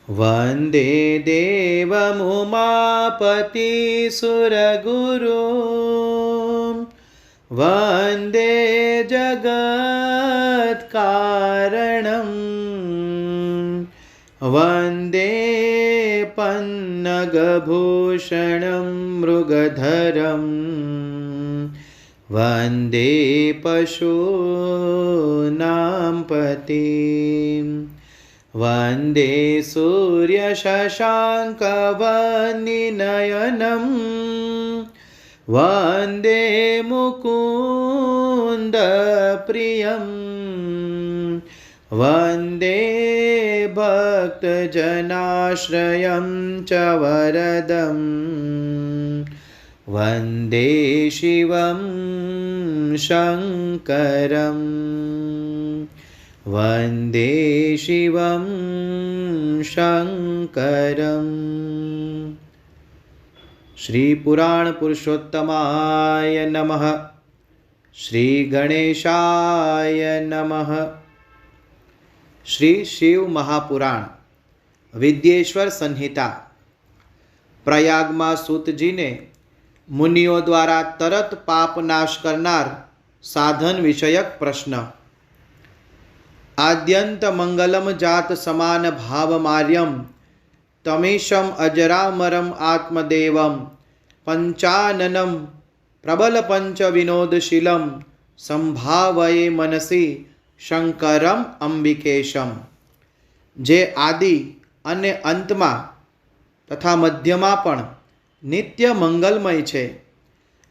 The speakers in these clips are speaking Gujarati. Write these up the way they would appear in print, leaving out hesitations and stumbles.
वन्दे देवमुमापतिसुरगुरुं वन्दे जगत्कारणं वन्दे पन्नगभूषणं मृगधरं वन्दे पशूनां पतिं वन्दे सूर्यशशाङ्कवन्निनयनं वन्दे मुकुन्दप्रियं वन्दे भक्तजनाश्रयं च वरदं वन्दे शिवं शङ्करम् वन्दे शिवं शङ्करम्। श्रीपुराणपुरुषोत्तमाय नमः। श्रीगणेशाय नमः। श्री शिव महापुराण विद्येश्वर संहिता। प्रयाग में सूत जी ने मुनियों द्वारा तरत पाप नाश करनार साधन विषयक प्रश्न। आद्यंत मंगलम जात समान भाव मार्यम तमेशम अजरामरम आत्मदेवम पंचाननम प्रबल पंच विनोदशीलम संभावये मनसी शंकरम अंबिकेशम। जे आदि अने अंतमा तथा मध्यमा पण नित्य मंगलमय छे,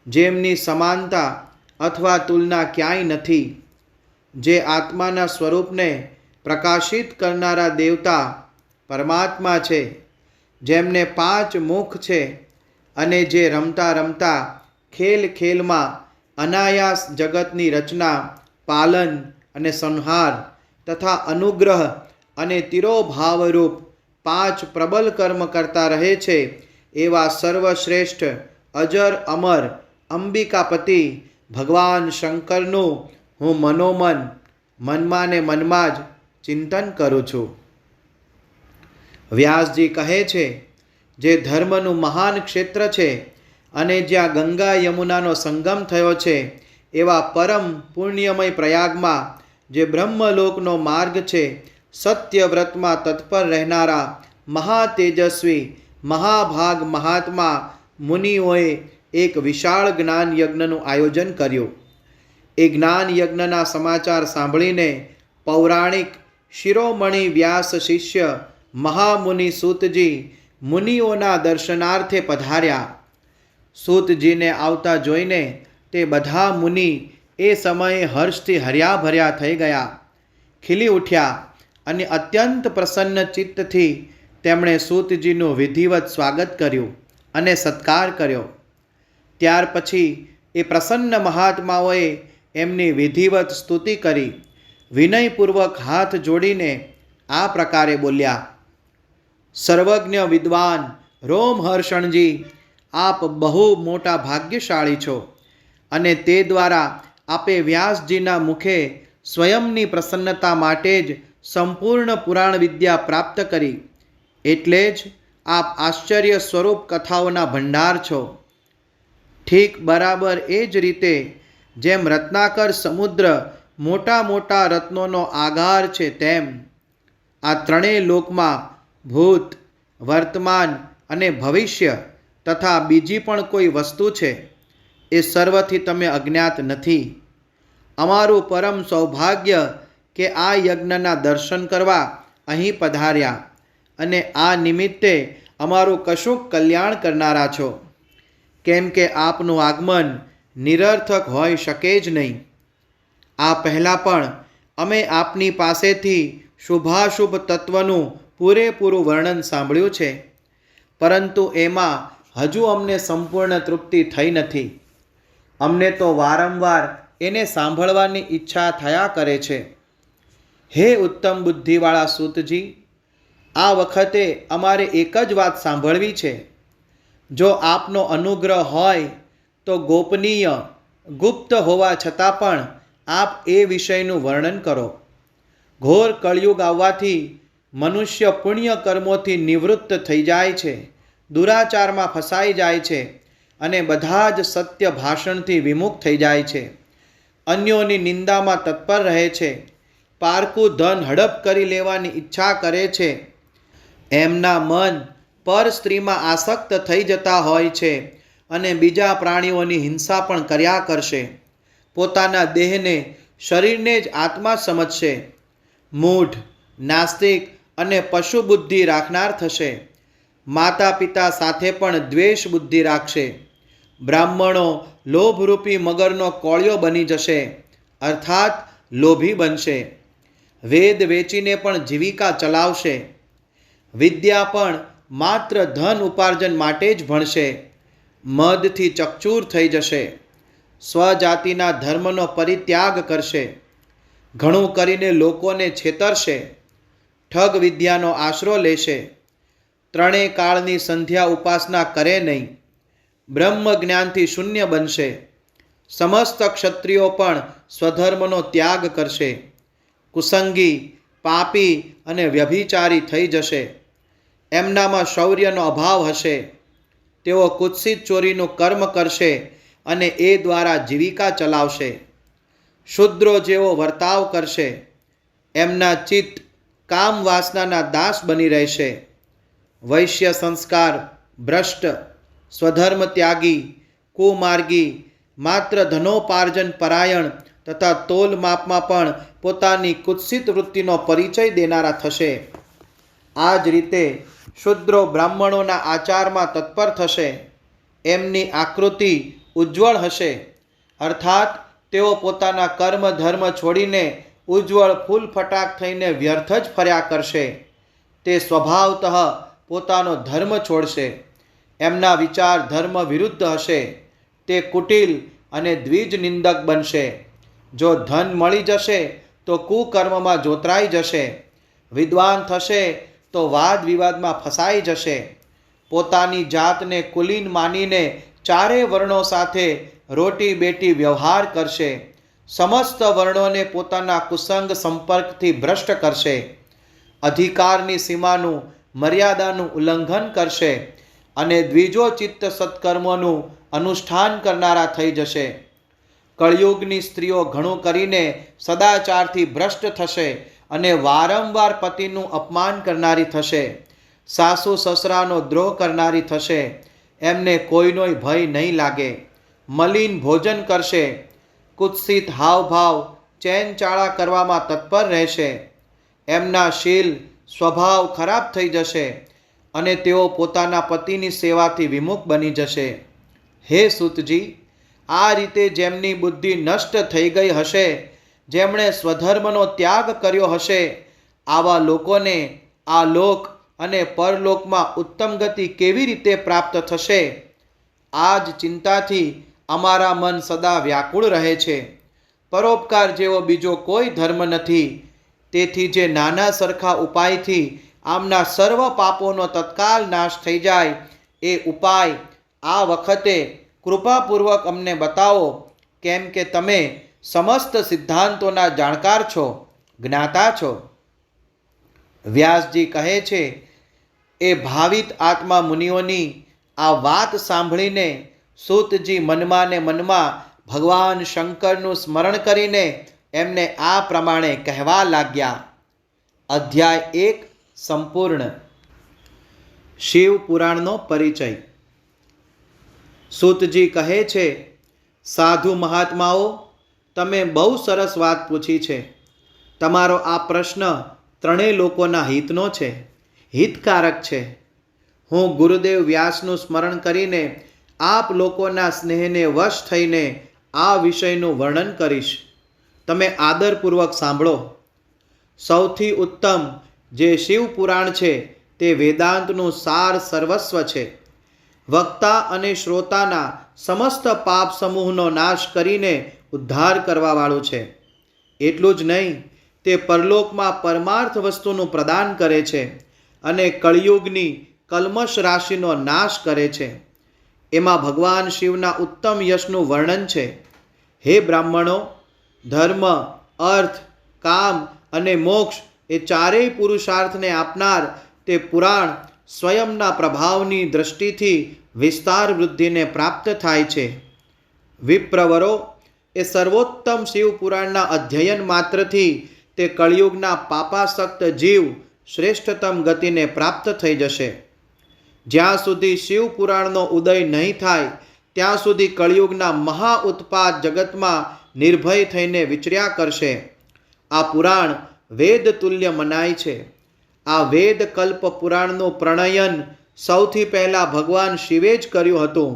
जेमनी समानता अथवा तुलना क्यांय नथी, जे आत्माना स्वरूपने प्रकाशित करनारा देवता परमात्मा छे, जेमने 5 मुख छे अने जे रमता रमता खेल खेल में अनायास जगतनी रचना, पालन अने संहार तथा अनुग्रह अने तिरोभावरूप 5 प्रबल कर्म करता रहे छे, एवा सर्वश्रेष्ठ अजर अमर अंबिकापति भगवान शंकरनु हूँ मनोमन मनमा ने मनमा ज चिंतन करूँ छूँ। व्यासजी कहे छे, जे धर्मनु महान क्षेत्र छे अने ज्यां गंगा यमुनानो संगम थयो छे, एवा परम पुण्यमय प्रयागमां जे ब्रह्मलोकनो मार्ग छे, सत्यव्रत में तत्पर रहनारा महातेजस्वी महाभाग महात्मा मुनिओए एक विशाल ज्ञान यज्ञनु आयोजन कर्युं। ए ज्ञान यज्ञना समाचार सांभळीने पौराणिक शिरोमणि व्यास शिष्य महामुनि सूतजी मुनिओना दर्शनार्थे पधार्या। सूतजीने आवता जोईने ते बधा मुनि ए समये हर्षथी हर्याभर्या थई गया, खीली उठ्या अने अत्यंत प्रसन्न चित्तथी तेमणे सूतजीनुं विधिवत स्वागत कर्युं अने सत्कार कर्यो। त्यार पछी ए प्रसन्न महात्माओए एमनी विधिवत स्तुति करी, विनयपूर्वक हाथ जोड़ीने आ प्रकारे बोल्या। सर्वज्ञ विद्वान रोमहर्षणजी, आप बहु मोटा भाग्यशाળી छो अने ते द्वारा आपे व्यासजीना मुखे स्वयंनी प्रसन्नता माटे ज संपूर्ण पुराण विद्या प्राप्त करी, एटले ज आप आश्चर्य स्वरूप कथाओना भंडार छो। ठीक बराबर ए ज रीते जेम रत्नाकर समुद्र मोटा मोटा रत्नोनो आगार छे, तेम आ त्रणेय लोकमां भूत वर्तमान अने भविष्य तथा बीजी पण कोई वस्तु छे, ए सर्वथी तमे अज्ञात नथी। अमारुं परम सौभाग्य के आ यज्ञना दर्शन करवा अहीं पधार्या अने आ निमित्ते अमारुं कशुंक कल्याण करनारा छो, केम के आपनुं आगमन निरर्थक होई शके ज नहीं। आ पहला पण अमे आपनी पासेथी शुभाशुभ तत्वनुं पूरेपूरुं वर्णन सांभळ्युं छे, परंतु एमां हजू अमने संपूर्ण तृप्ति थई नथी। अमने तो वारंवार एने सांभळवानी इच्छा थया करे छे। हे उत्तम बुद्धिवाळा सूतजी, आ वखते अमारे एक ज वात सांभळवी छे। जो आपनो अनुग्रह होय तो गोपनीय गुप्त होवा छतां पण आप ए विषयનું વર્ણન કરો। ઘોર કળયુગ આવવાથી મનુષ્ય પુણ્ય કર્મોથી નિવૃત્ત થઈ જાય છે, દુરાચારમાં ફસાઈ જાય છે અને બધા જ સત્ય ભાષણથી વિમુખ થઈ જાય છે. અન્યોની નિંદામાં તત્પર રહે છે, પારકું ધન હડપ કરી લેવાની ઈચ્છા કરે છે. એમના મન પર સ્ત્રીમાં આસક્ત થઈ જતા હોય છે અને બીજા પ્રાણીઓની હિંસા પણ કર્યા કરશે. પોતાના દેહને, શરીરને જ આત્મા સમજશે. મૂઢ, નાસ્તિક અને પશુ બુદ્ધિ રાખનાર થશે. માતા પિતા સાથે પણ દ્વેષ બુદ્ધિ રાખશે. બ્રાહ્મણો લોભરૂપી મગરનો કોળિયો બની જશે, અર્થાત લોભી બનશે. વેદ વેચીને પણ જીવિકા ચલાવશે. વિદ્યા પણ માત્ર ધન ઉપાર્જન માટે જ ભણશે. મદથી ચકચૂર થઈ જશે. સ્વજાતિના ધર્મનો પરિત્યાગ કરશે. ઘણું કરીને લોકોને છેતરશે. ઠગ વિદ્યાનો આશરો લેશે. ત્રણેય કાળની સંધ્યા ઉપાસના કરે નહીં. બ્રહ્મ જ્ઞાનથી શૂન્ય બનશે. સમસ્ત ક્ષત્રિયો પણ સ્વધર્મનો ત્યાગ કરશે. કુસંગી, પાપી અને વ્યભિચારી થઈ જશે. એમનામાં શૌર્યનો અભાવ હશે. તેઓ કુત્સિત ચોરીનું કર્મ કરશે અને એ દ્વારા જીવિકા ચલાવશે. શુદ્રો જેવો વર્તાવ કરશે. એમના ચિત્ત કામ વાસનાના દાસ બની રહેશે. વૈશ્ય સંસ્કાર, ભ્રષ્ટ, સ્વધર્મ ત્યાગી, કુમાર્ગી, માત્ર ધનોપાર્જન પરાયણ તથા તોલ માપમાં પણ પોતાની કુત્સિત વૃત્તિનો પરિચય દેનારા થશે. આ જ રીતે શુદ્રો બ્રાહ્મણોના આચારમાં તત્પર થશે. એમની આકૃતિ ઉજ્જવળ હશે, અર્થાત તેઓ પોતાના કર્મ ધર્મ છોડીને ઉજ્જવળ ફૂલ ફટાક થઈને વ્યર્થ જ ફર્યા કરશે. તે સ્વભાવતઃ પોતાનો ધર્મ છોડશે. એમના વિચાર ધર્મ વિરુદ્ધ હશે. તે કુટિલ અને દ્વિજ નિંદક બનશે. જો ધન મળી જશે તો કુકર્મમાં જોતરાઈ જશે. વિદ્વાન થશે તો વાદ વિવાદમાં ફસાઈ જશે. પોતાની જાતને કુલીન માનીને ચારે વર્ણો સાથે રોટી બેટી વ્યવહાર કરશે. સમસ્ત વર્ણોને પોતાના કુસંગ સંપર્કથી ભ્રષ્ટ કરશે. અધિકારની સીમાનું, મર્યાદાનું ઉલ્લંઘન કરશે અને દ્વિજોચિત્ત સત્કર્મોનું અનુષ્ઠાન કરનારા થઈ જશે. કળિયુગની સ્ત્રીઓ ઘણું કરીને સદાચારથી ભ્રષ્ટ થશે અને વારંવાર પતિનું અપમાન કરનારી થશે. સાસુ સસરાનો દ્રોહ કરનારી થશે. એમને કોઈનોય ભય નહીં લાગે. મલિન ભોજન કરશે. કુત્સિત હાવભાવ, ચેનચાળા કરવામાં તત્પર રહેશે. એમના શીલ, સ્વભાવ ખરાબ થઈ જશે અને તેઓ પોતાના પતિની સેવાથી વિમુખ બની જશે. હે સૂતજી, આ રીતે જેમની બુદ્ધિ નષ્ટ થઈ ગઈ હશે, જેમણે સ્વધર્મનો ત્યાગ કર્યો હશે, આવા લોકોને આ લોક અને પરલોકમાં ઉત્તમ ગતિ કેવી રીતે પ્રાપ્ત થશે? આ જ ચિંતાથી અમારા મન સદા વ્યાકુળ રહે છે. પરોપકાર જેવો બીજો કોઈ ધર્મ નથી. તેથી જે નાના સરખા ઉપાયથી આમના સર્વ પાપોનો તત્કાલ નાશ થઈ જાય, એ ઉપાય આ વખતે કૃપાપૂર્વક અમને બતાવો, કેમ કે તમે સમસ્ત સિદ્ધાંતોના જાણકાર છો, જ્ઞાતા છો. વ્યાસજી કહે છે, એ ભાવિત આત્મા મુનિઓની આ વાત સાંભળીને સૂતજી મનમાં ને મનમાં ભગવાન શંકરનું સ્મરણ કરીને એમને આ પ્રમાણે કહેવા લાગ્યા. અધ્યાય 1 સંપૂર્ણ. શિવ પુરાણનો પરિચય. સૂતજી કહે છે, સાધુ મહાત્માઓ, તમે બહુ સરસ વાત પૂછી છે. તમારો આ પ્રશ્ન ત્રણેય લોકોના હિતનો છે, હિતકારક છે. હું ગુરુદેવ વ્યાસનું સ્મરણ કરીને આપ લોકોના સ્નેહને વશ થઈને આ વિષયનું વર્ણન કરીશ. તમે આદરપૂર્વક સાંભળો. સૌથી ઉત્તમ જે શિવ પુરાણ છે તે વેદાંતનું સાર સર્વસ્વ છે. વક્તા અને શ્રોતાના સમસ્ત પાપ સમૂહનો નાશ કરીને ઉદ્ધાર કરવાવાળું છે. એટલું જ નહીં, તે પરલોકમાં પરમાર્થ વસ્તુનું પ્રદાન કરે છે અને કળિયુગની કલ્મશ રાશિનો નાશ કરે છે. એમાં ભગવાન શિવના ઉત્તમ યશનું વર્ણન છે. હે બ્રાહ્મણો, ધર્મ, અર્થ, કામ અને મોક્ષ એ ચારેય પુરુષાર્થને આપનાર તે પુરાણ સ્વયંના પ્રભાવની દૃષ્ટિથી વિસ્તાર વૃદ્ધિને પ્રાપ્ત થાય છે. વિપ્રવરો, એ સર્વોત્તમ શિવ પુરાણના અધ્યયન માત્રથી તે કળિયુગના પાપાસક્ત જીવ શ્રેષ્ઠતમ ગતિને પ્રાપ્ત થઈ જશે. જ્યાં સુધી શિવ પુરાણનો ઉદય નહીં થાય ત્યાં સુધી કળિયુગના મહા ઉત્પાદ જગતમાં નિર્ભય થઈને વિચર્યા કરશે. આ પુરાણ વેદ તુલ્ય મનાય છે. આ વેદ કલ્પ પુરાણનું પ્રણયન સૌથી પહેલાં ભગવાન શિવે જ કર્યું હતું.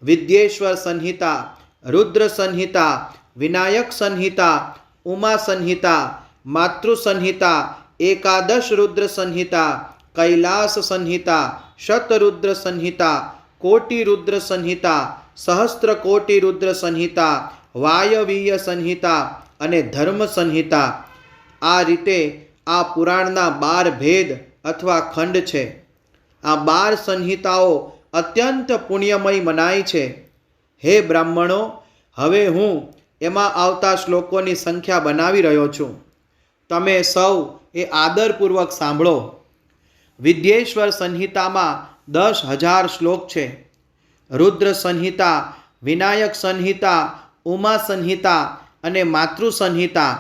વિદ્યેશ્વર સંહિતા, રુદ્ર સંહિતા, વિનાયક સંહિતા, ઉમા સંહિતા, માતૃ સંહિતા, એકાદશ રુદ્ર સંહિતા, કૈલાસ સંહિતા, શતરુદ્ર સંહિતા, કોટિ રુદ્ર સંહિતા, સહસ્ત્ર કોટિ રુદ્ર સંહિતા, વાયવીય સંહિતા અને ધર્મ સંહિતા. આ રીતે આ પુરાણના 12 ભેદ અથવા ખંડ છે. આ 12 સંહિતાઓ અત્યંત પુણ્યમય મનાય છે. હે બ્રાહ્મણો, હવે હું એમાં આવતા શ્લોકોની સંખ્યા બનાવી રહ્યો છું. તમે સૌ એ આદરપૂર્વક સાંભળો. વિદ્યેશ્વર સંહિતામાં 10,000 શ્લોક છે. રુદ્ર સંહિતા, વિનાયક સંહિતા, ઉમા સંહિતા અને માતૃ સંહિતા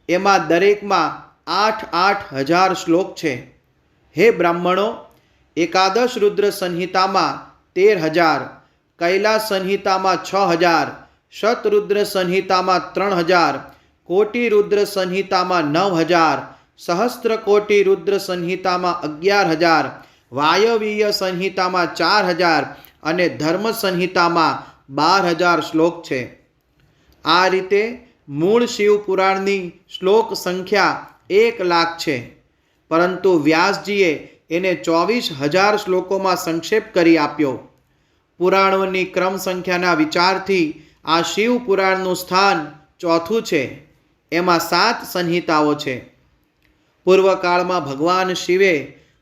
એમાં દરેકમાં 8,000 શ્લોક છે. હે બ્રાહ્મણો, એકાદશ રુદ્ર સંહિતામાં 13,000, કૈલાસ સંહિતામાં 6,000, શતરુદ્ર સંહિતામાં 3,000, કોટિ રુદ્ર સંહિતામાં 9,000, સહસ્ત્ર કોટિ રુદ્ર સંહિતામાં 11,000, વાયવીય સંહિતામાં 4,000 અને ધર્મ સંહિતામાં 12,000 શ્લોક છે. આ રીતે મૂળ શિવ પુરાણની શ્લોક સંખ્યા 1,00,000 છે, પરંતુ વ્યાસજીએ એને 24,000 શ્લોકોમાં સંક્ષેપ કરી આપ્યો. પુરાણોની ક્રમ સંખ્યાના વિચારથી આ શિવ પુરાણનું સ્થાન ચોથું છે. એમાં 7 સંહિતાઓ છે. પૂર્વકાળમાં ભગવાન શિવે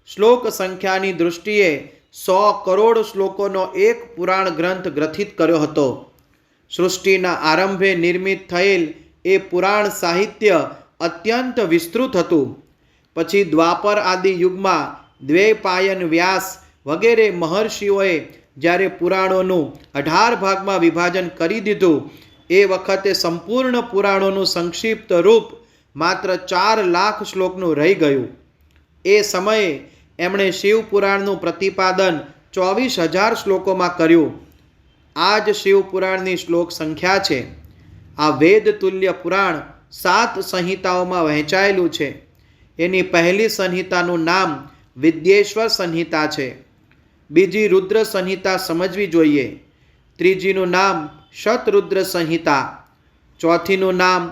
શ્લોક સંખ્યાની દૃષ્ટિએ 100 કરોડ શ્લોકોનો એક પુરાણ ગ્રંથ ગ્રથિત કર્યો હતો. સૃષ્ટિના આરંભે નિર્મિત થયેલ એ પુરાણ સાહિત્ય અત્યંત વિસ્તૃત હતું. પછી દ્વાપર આદિ યુગમાં દ્વૈપાયન, વ્યાસ વગેરે મહર્ષિઓએ જ્યારે પુરાણોનું 18 ભાગમાં વિભાજન કરી દીધું, એ વખતે સંપૂર્ણ પુરાણોનું સંક્ષિપ્ત રૂપ માત્ર 4,00,000 શ્લોકનું રહી ગયું. એ સમયે એમણે શિવ પુરાણનું પ્રતિપાદન 24,000 શ્લોકોમાં કર્યું. આ જ શિવ પુરાણની શ્લોક સંખ્યા છે. આ વેદ તુલ્ય પુરાણ 7 સંહિતાઓમાં વહેંચાયેલું છે. એની પહેલી સંહિતાનું નામ વિદ્યેશ્વર સંહિતા છે. બીજી રુદ્ર સંહિતા સમજવી જોઈએ. ત્રીજીનું નામ શતરુદ્ર સંહિતા, ચોથીનું નામ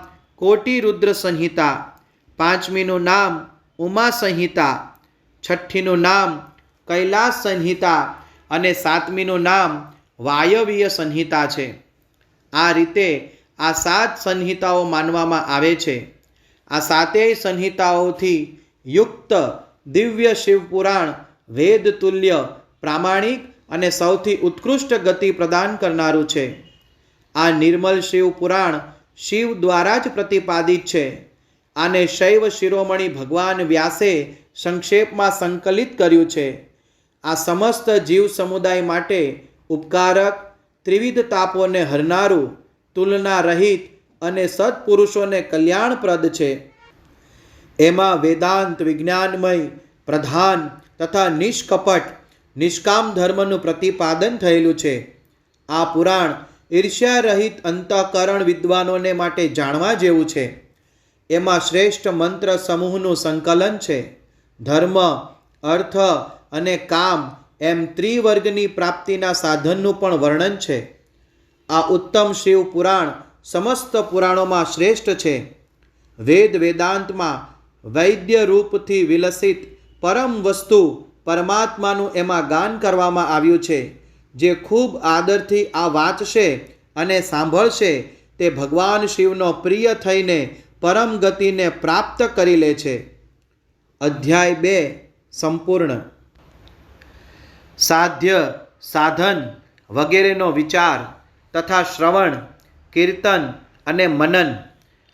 કોટિ રુદ્ર સંહિતા, પાંચમીનું નામ ઉમા સંહિતા, છઠ્ઠીનું નામ કૈલાસ સંહિતા અને સાતમીનું નામ વાયવીય સંહિતા છે. આ રીતે આ 7 સંહિતાઓ માનવામાં આવે છે. આ 7 સંહિતાઓથી યુક્ત દિવ્ય શિવ પુરાણ વેદ તુલ્ય, પ્રામાણિક અને સૌથી ઉત્કૃષ્ટ ગતિ પ્રદાન કરનારું છે. આ નિર્મલ શિવ પુરાણ શિવ દ્વારા જ પ્રતિપાદિત છે. આને શૈવ શિરોમણી ભગવાન વ્યાસે સંક્ષેપમાં સંકલિત કર્યું છે. આ સમસ્ત જીવ સમુદાય માટે ઉપકારક, ત્રિવિધ તાપોને હરનારું, તુલના રહિત અને સત્પુરુષોને કલ્યાણપ્રદ છે. એમાં વેદાંત વિજ્ઞાનમય, પ્રધાન તથા નિષ્કપટ નિષ્કામ ધર્મનું પ્રતિપાદન થયેલું છે. આ પુરાણ ઈર્ષ્યા રહિત અંતઃકરણ વિદ્વાનોને માટે જાણવા જેવું છે. એમાં શ્રેષ્ઠ મંત્ર સમૂહનું સંકલન છે. ધર્મ, અર્થ અને કામ એમ ત્રિવર્ગની પ્રાપ્તિના સાધનનું પણ વર્ણન છે. આ ઉત્તમ શિવ પુરાણ સમસ્ત પુરાણોમાં શ્રેષ્ઠ છે. વેદ વેદાંતમાં વૈદ્ય રૂપથી વિલસિત પરમ વસ્તુ પરમાત્માનું એમાં ગાન કરવામાં આવ્યું છે. જે ખૂબ આદરથી આ વાંચશે અને સાંભળશે તે ભગવાન શિવનો પ્રિય થઈને પરમ ગતિને પ્રાપ્ત કરી લે છે. અધ્યાય 2 સંપૂર્ણ. સાધ્ય, સાધન વગેરેનો વિચાર તથા શ્રવણ, કીર્તન અને મનન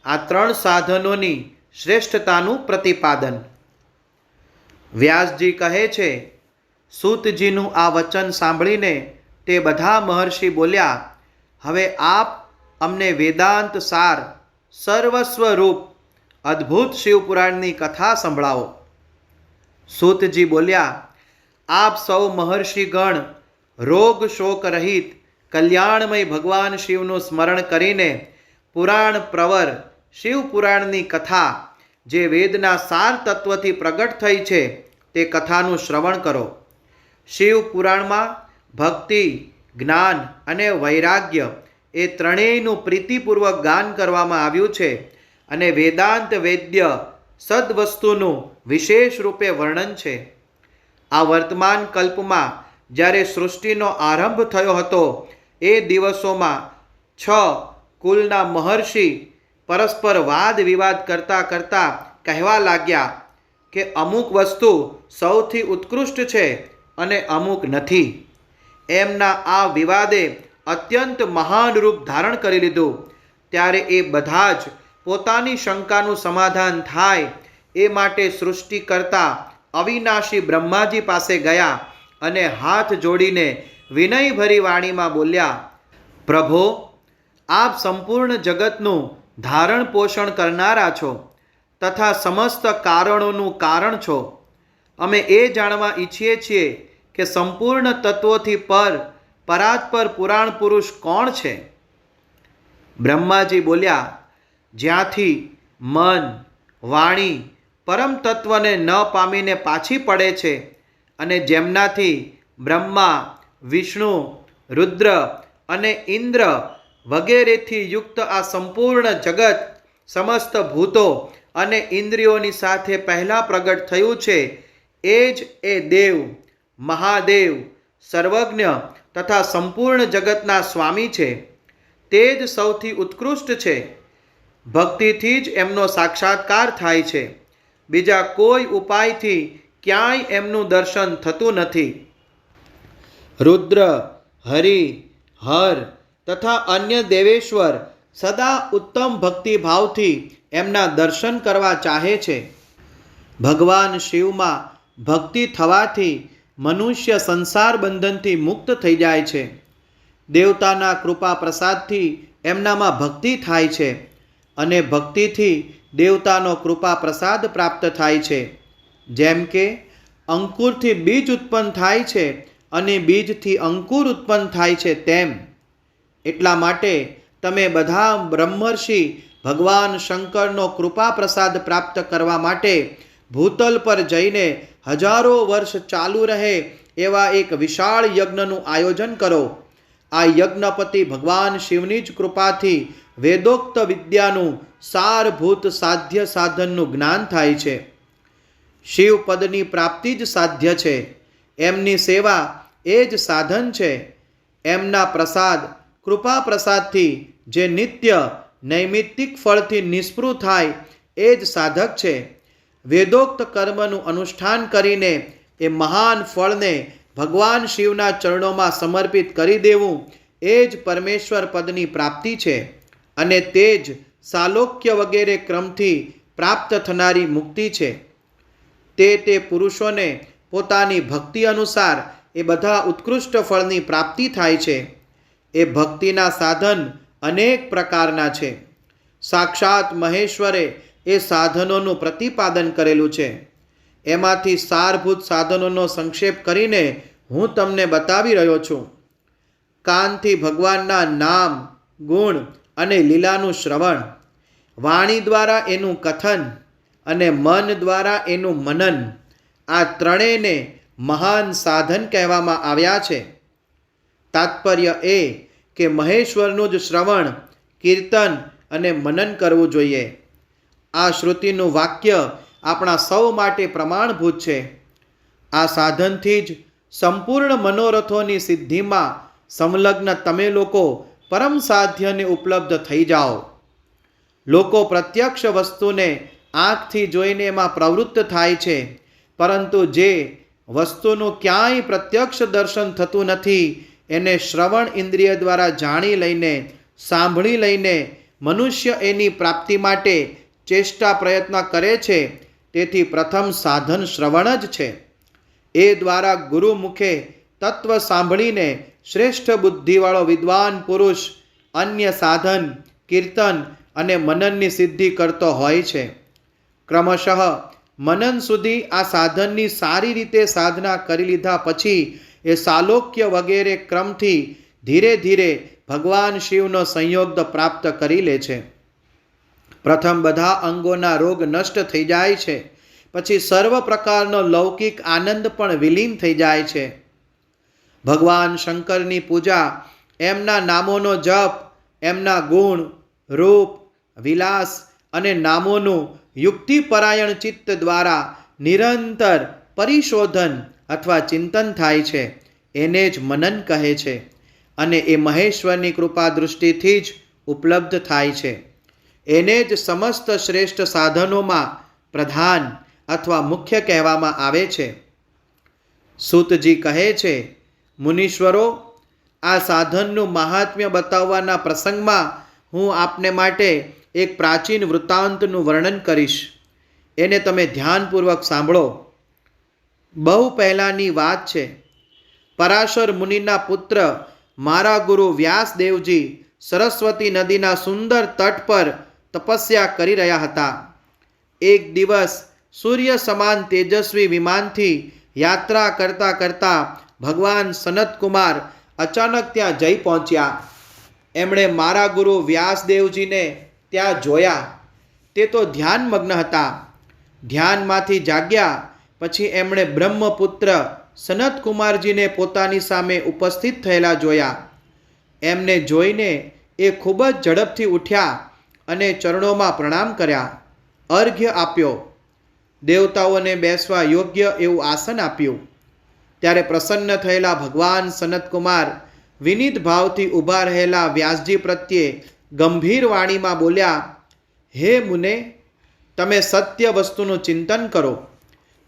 આ 3 સાધનોની શ્રેષ્ઠતાનું પ્રતિપાદન. વ્યાસજી કહે છે, સૂતજીનું આ વચન સાંભળીને તે બધા મહર્ષિ બોલ્યા, હવે આપ અમને વેદાંત સાર સર્વસ્વ રૂપ અદ્ભુત શિવપુરાણની કથા સંભળાવો. સૂતજી બોલ્યા, આપ સૌ મહર્ષિગણ રોગ શોક રહિત કલ્યાણમય ભગવાન શિવનું સ્મરણ કરીને પુરાણ પ્રવર શિવપુરાણની કથા જે વેદના સાર તત્વથી પ્રગટ થઈ છે તે કથાનું શ્રવણ કરો. શિવપુરાણમાં ભક્તિ, જ્ઞાન અને વૈરાગ્ય એ ત્રણેયનું પ્રીતિપૂર્વક ગાન કરવામાં આવ્યું છે અને વેદાંત વેદ્ય સદવસ્તુનું વિશેષ રૂપે વર્ણન છે. આ વર્તમાન કલ્પમાં જ્યારે સૃષ્ટિનો આરંભ થયો હતો એ દિવસોમાં 6 કુલના મહર્ષિ પરસ્પર વાદ વિવાદ કરતાં કરતાં કહેવા લાગ્યા કે અમુક વસ્તુ સૌથી ઉત્કૃષ્ટ છે અને અમુક નથી. એમના આ વિવાદે અત્યંત મહાન રૂપ ધારણ કરી લીધું. ત્યારે એ બધા જ પોતાની શંકાનું સમાધાન થાય એ માટે સૃષ્ટિ કરતા અવિનાશી બ્રહ્માજી પાસે ગયા અને હાથ જોડીને વિનયભરી વાણીમાં બોલ્યા, પ્રભો, આપ સંપૂર્ણ જગતનું ધારણ પોષણ કરનારા છો તથા સમસ્ત કારણોનું કારણ છો. અમે એ જાણવા ઈચ્છીએ છીએ કે સંપૂર્ણ તત્વોથી પરાત્પર પુરાણ પુરુષ કોણ છે? બ્રહ્માજી બોલ્યા, જ્યાંથી મન, વાણી પરમ તત્વને ન પામીને પાછી પડે છે અને જેમનાથી બ્રહ્મા, વિષ્ણુ, રુદ્ર અને ઇન્દ્ર વગેરેથી યુક્ત આ સંપૂર્ણ જગત સમસ્ત ભૂતો અને ઇન્દ્રિયોની સાથે પહેલાં પ્રગટ થયું છે એ જ એ દેવ, મહાદેવ, સર્વજ્ઞ તથા સંપૂર્ણ જગતના સ્વામી છે. તે જ સૌથી ઉત્કૃષ્ટ છે. ભક્તિથી જ એમનો સાક્ષાત્કાર થાય છે. બીજા કોઈ ઉપાયથી ક્યાંય એમનું દર્શન થતું નથી. રુદ્ર, હરિ, હર તથા અન્ય દેવેશ્વર સદા ઉત્તમ ભક્તિભાવથી એમના દર્શન કરવા ચાહે છે. ભગવાન શિવમાં ભક્તિ થવાથી મનુષ્ય સંસાર બંધનથી મુક્ત થઈ જાય છે. દેવતાના કૃપા પ્રસાદથી એમનામાં ભક્તિ થાય છે અને ભક્તિથી દેવતાનો કૃપા પ્રસાદ પ્રાપ્ત થાય છે. જેમ કે અંકુરથી બીજ ઉત્પન્ન થાય છે અને બીજથી અંકુર ઉત્પન્ન થાય છે તેમ. એટલા માટે તમે બધા બ્રહ્મર્ષિ ભગવાન શંકરનો કૃપા પ્રસાદ પ્રાપ્ત કરવા માટે ભૂતલ પર જઈને હજારો વર્ષ ચાલુ રહે એવા એક વિશાળ યજ્ઞનું આયોજન કરો. આ યજ્ઞપતિ ભગવાન શિવની જ કૃપાથી વેદોક્ત વિદ્યાનું સારભૂત સાધ્ય સાધનનું જ્ઞાન થાય છે. શિવપદની પ્રાપ્તિ જ સાધ્ય છે. એમની સેવા એ જ સાધન છે. એમના પ્રસાદ, કૃપા પ્રસાદથી જે નિત્ય નૈમિત્તિક ફળથી નિષ્પૃહ થાય એ જ સાધક છે. વેદોક્ત કર્મનું અનુષ્ઠાન કરીને એ મહાન ફળને ભગવાન શિવના ચરણોમાં સમર્પિત કરી દેવું એ જ પરમેશ્વર પદની પ્રાપ્તિ છે અને તે જ સાલોક્ય વગેરે ક્રમથી પ્રાપ્ત થનારી મુક્તિ છે. તે પુરુષોને પોતાની ભક્તિ અનુસાર એ બધા ઉત્કૃષ્ટ ફળની પ્રાપ્તિ થાય છે. એ ભક્તિના સાધન અનેક પ્રકારના છે. સાક્ષાત મહેશ્વરે એ સાધનોનું પ્રતિપાદન કરેલું છે. એમાંથી સારભૂત સાધનોનો સંક્ષેપ કરીને હું તમને બતાવી રહ્યો છું. કાનથી ભગવાનના નામ, ગુણ અને લીલાનું શ્રવણ, વાણી દ્વારા એનું કથન અને મન દ્વારા એનું મનન, આ ત્રણેયને મહાન સાધન કહેવામાં આવ્યા છે. તાત્પર્ય એ કે મહેશ્વરનું જ શ્રવણ, કીર્તન અને મનન કરવું જોઈએ. આ શ્રુતિનું વાક્ય આપણા સૌ માટે પ્રમાણભૂત છે. આ સાધનથી જ સંપૂર્ણ મનોરથોની સિદ્ધિમાં સંલગ્ન તમે લોકો પરમ સાધ્યને ઉપલબ્ધ થઈ જાઓ. લોકો પ્રત્યક્ષ વસ્તુને આંખથી જોઈને એમાં પ્રવૃત્ત થાય છે, પરંતુ જે વસ્તુનું ક્યાંય પ્રત્યક્ષ દર્શન થતું નથી એને શ્રવણ ઇન્દ્રિય દ્વારા જાણી લઈને, સાંભળી લઈને મનુષ્ય એની પ્રાપ્તિ માટે ચેષ્ટા પ્રયત્ન કરે છે, તેથી પ્રથમ સાધન શ્રવણ જ છે. એ દ્વારા ગુરુ મુખે તત્વ સાંભળીને શ્રેષ્ઠ બુદ્ધિવાળો વિદ્વાન પુરુષ અન્ય સાધન, કીર્તન અને મનનની સિદ્ધિ કરતો હોય છે. ક્રમશઃ મનન સુધી આ સાધનની સારી રીતે સાધના કરી લીધા પછી એ સાલોક્ય વગેરે ક્રમથી ધીરે ધીરે ભગવાન શિવનો સંયોગ પ્રાપ્ત કરી લે છે. પ્રથમ બધા અંગોના રોગ નષ્ટ થઈ જાય છે, પછી સર્વ પ્રકારનો લૌકિક આનંદ પણ વિલીન થઈ જાય છે. ભગવાન શંકરની પૂજા, એમના નામોનો જપ, એમના ગુણ, રૂપ, વિલાસ અને નામોનું યુક્તિપરાયણ ચિત્ત દ્વારા નિરંતર પરિશોધન અથવા ચિંતન થાય છે. એને જ મનન કહે છે અને એ મહેશ્વરની કૃપા દૃષ્ટિથી જ ઉપલબ્ધ થાય છે. એને જ સમસ્ત શ્રેષ્ઠ સાધનોમાં પ્રધાન અથવા મુખ્ય કહેવામાં આવે છે. સૂતજી કહે છે, મુનીશ્વરો, આ સાધનનું મહાત્મ્ય બતાવવાના પ્રસંગમાં હું આપને માટે એક પ્રાચીન વૃત્તાંતનું વર્ણન કરીશ. એને તમે ધ્યાનપૂર્વક સાંભળો. બહુ પહેલાંની વાત છે. પરાશર મુનિના પુત્ર મારા ગુરુ વ્યાસદેવજી સરસ્વતી નદીના સુંદર તટ પર તપસ્યા કરી રહ્યા હતા. એક દિવસ સૂર્ય સમાન તેજસ્વી વિમાનથી યાત્રા કરતાં કરતાં ભગવાન સનતકુમાર અચાનક ત્યાં જઈ પહોંચ્યા. એમણે મારા ગુરુ વ્યાસદેવજીને ત્યાં જોયા. તે તો ધ્યાનમગ્ન હતા. ધ્યાનમાંથી જાગ્યા પછી એમણે બ્રહ્મપુત્ર સનતકુમારજીને પોતાની સામે ઉપસ્થિત થયેલા જોયા. એમને જોઈને એ ખૂબ જ ઝડપથી ઉઠ્યા અને ચરણોમાં પ્રણામ કર્યા, અર્ઘ્ય આપ્યો. દેવતાઓને બેસવા યોગ્ય એવું આસન આપ્યું. ત્યારે પ્રસન્ન થયેલા ભગવાન સનતકુમાર વિનીત ભાવથી ઊભા રહેલા વ્યાસજી પ્રત્યે ગંભીર વાણીમાં બોલ્યા, હે મુને, તમે સત્ય વસ્તુનું ચિંતન કરો.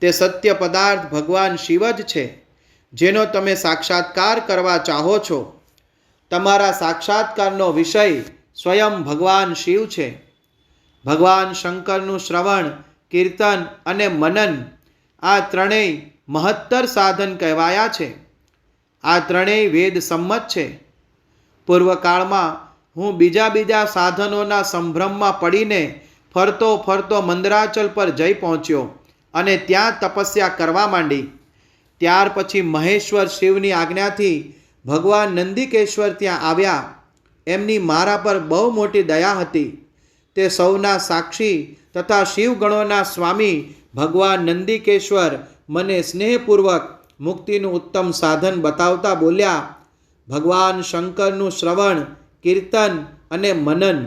તે સત્ય પદાર્થ ભગવાન શિવ જ છે, જેનો તમે સાક્ષાત્કાર કરવા ચાહો છો. તમારા સાક્ષાત્કારનો વિષય સ્વયં ભગવાન શિવ છે. ભગવાન શંકરનું શ્રવણ, કીર્તન અને મનન આ ત્રણેય મહત્તર સાધન કહેવાયા છે. આ ત્રણેય વેદ સંમત છે. પૂર્વકાળમાં હું બીજા સાધનોના સંભ્રમમાં પડીને ફરતો ફરતો મંદરાચલ પર જઈ પહોંચ્યો અને ત્યાં તપસ્યા કરવા માંડી. ત્યાર પછી મહેશ્વર શિવની આજ્ઞાથી ભગવાન નંદિકેશ્વર ત્યાં આવ્યા. એમની મારા પર બહુ મોટી દયા હતી. તે સૌના સાક્ષી તથા શિવગણોના સ્વામી ભગવાન નંદિકેશ્વર મને સ્નેહપૂર્વક મુક્તિનું ઉત્તમ સાધન બતાવતા બોલ્યા, ભગવાન શંકરનું શ્રવણ, કીર્તન અને મનન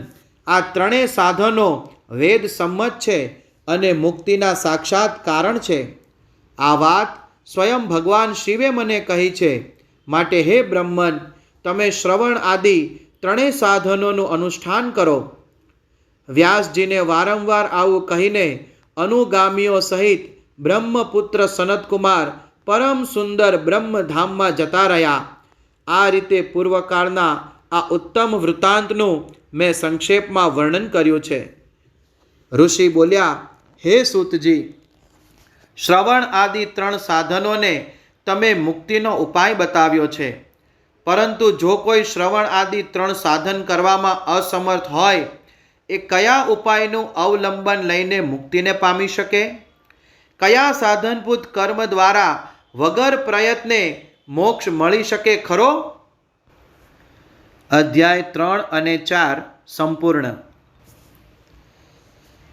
આ ત્રણેય સાધનો વેદ સંમત છે અને મુક્તિના સાક્ષાત કારણ છે. આ વાત સ્વયં ભગવાન શિવે મને કહી છે. માટે હે બ્રહ્મન, તમે શ્રવણ આદિ ત્રણેય સાધનોનું અનુષ્ઠાન કરો. વ્યાસજીને વારંવાર આવું કહીને અનુગામીઓ સહિત બ્રહ્મપુત્ર સનતકુમાર પરમ સુંદર બ્રહ્મધામમાં જતા રહ્યા. આ રીતે પૂર્વકાળના આ ઉત્તમ વૃત્તાંતનું મેં સંક્ષેપમાં વર્ણન કર્યું છે. ઋષિ બોલ્યા, હે સૂતજી, શ્રવણ આદિ ત્રણ સાધનોને તમે મુક્તિનો ઉપાય બતાવ્યો છે. પરંતુ જો કોઈ શ્રવણ આદિ ત્રણ સાધન કરવામાં અસમર્થ હોય, એ કયા ઉપાયનું અવલંબન લઈને મુક્તિને પામી શકે? કયા સાધનભૂત કર્મ દ્વારા વગર પ્રયત્ને મોક્ષ મળી શકે ખરો? અધ્યાય 3 અને 4 સંપૂર્ણ.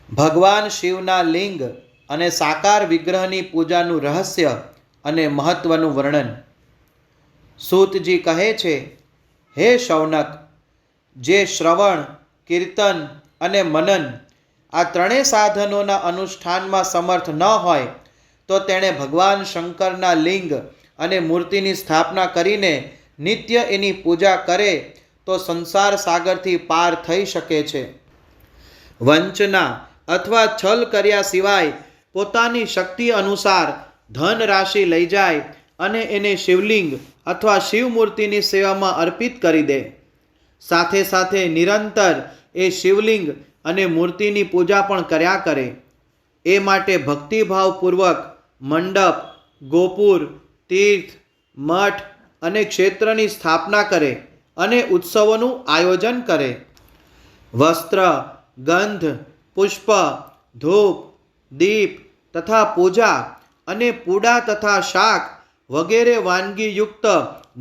ભગવાન શિવના લિંગ અને સાકાર વિગ્રહની પૂજાનું રહસ્ય અને મહત્વનું વર્ણન. સૂતજી કહે છે, હે શૌનક, જે શ્રવણ, કીર્તન અને મનન આ ત્રણેય સાધનોના અનુષ્ઠાનમાં સમર્થ ન હોય, તો તેણે ભગવાન શંકરના લિંગ અને મૂર્તિની સ્થાપના કરીને નિત્ય એની પૂજા કરે તો સંસાર સાગરથી પાર થઈ શકે છે. વંચના અથવા છલ કર્યા સિવાય પોતાની શક્તિ અનુસાર ધન રાશિ લઈ જાય અને એને શિવલિંગ અથવા શિવમૂર્તિની સેવામાં અર્પિત કરી દે. સાથે સાથે નિરંતર એ શિવલિંગ અને મૂર્તિની પૂજા પણ કર્યા કરે. એ માટે ભક્તિભાવપૂર્વક મંડપ, ગોપુર, તીર્થ, મઠ અને ક્ષેત્રની સ્થાપના કરે અને ઉત્સવોનું આયોજન કરે. વસ્ત્ર, ગંધ, પુષ્પ, ધૂપ, દીપ તથા પૂજા અને પૂડા તથા શાક વગેરે વાનગીયુક્ત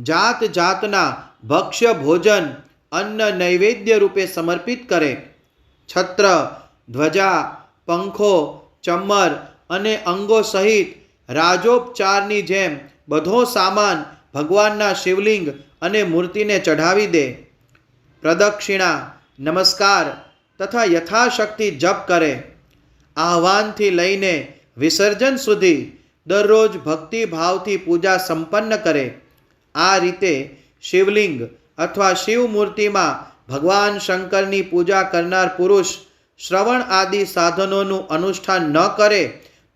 જાત જાતના ભક્ષ્ય ભોજન અન્ન નૈવેદ્ય રૂપે સમર્પિત કરે. છત્ર, ધ્વજા, પંખો, ચમ્મર અને અંગો સહિત રાજોપચારની જેમ બધો સામાન ભગવાનના શિવલિંગ અને મૂર્તિને ચઢાવી દે. પ્રદક્ષિણા, નમસ્કાર તથા યથાશક્તિ જપ કરે. આહ્વાનથી લઈને વિસર્જન સુધી દરરોજ ભક્તિભાવથી પૂજા સંપન્ન કરે. આ રીતે શિવલિંગ અથવા શિવ મૂર્તિમાં ભગવાન શંકરની પૂજા કરનાર પુરુષ શ્રવણ આદિ સાધનોનું અનુષ્ઠાન ન કરે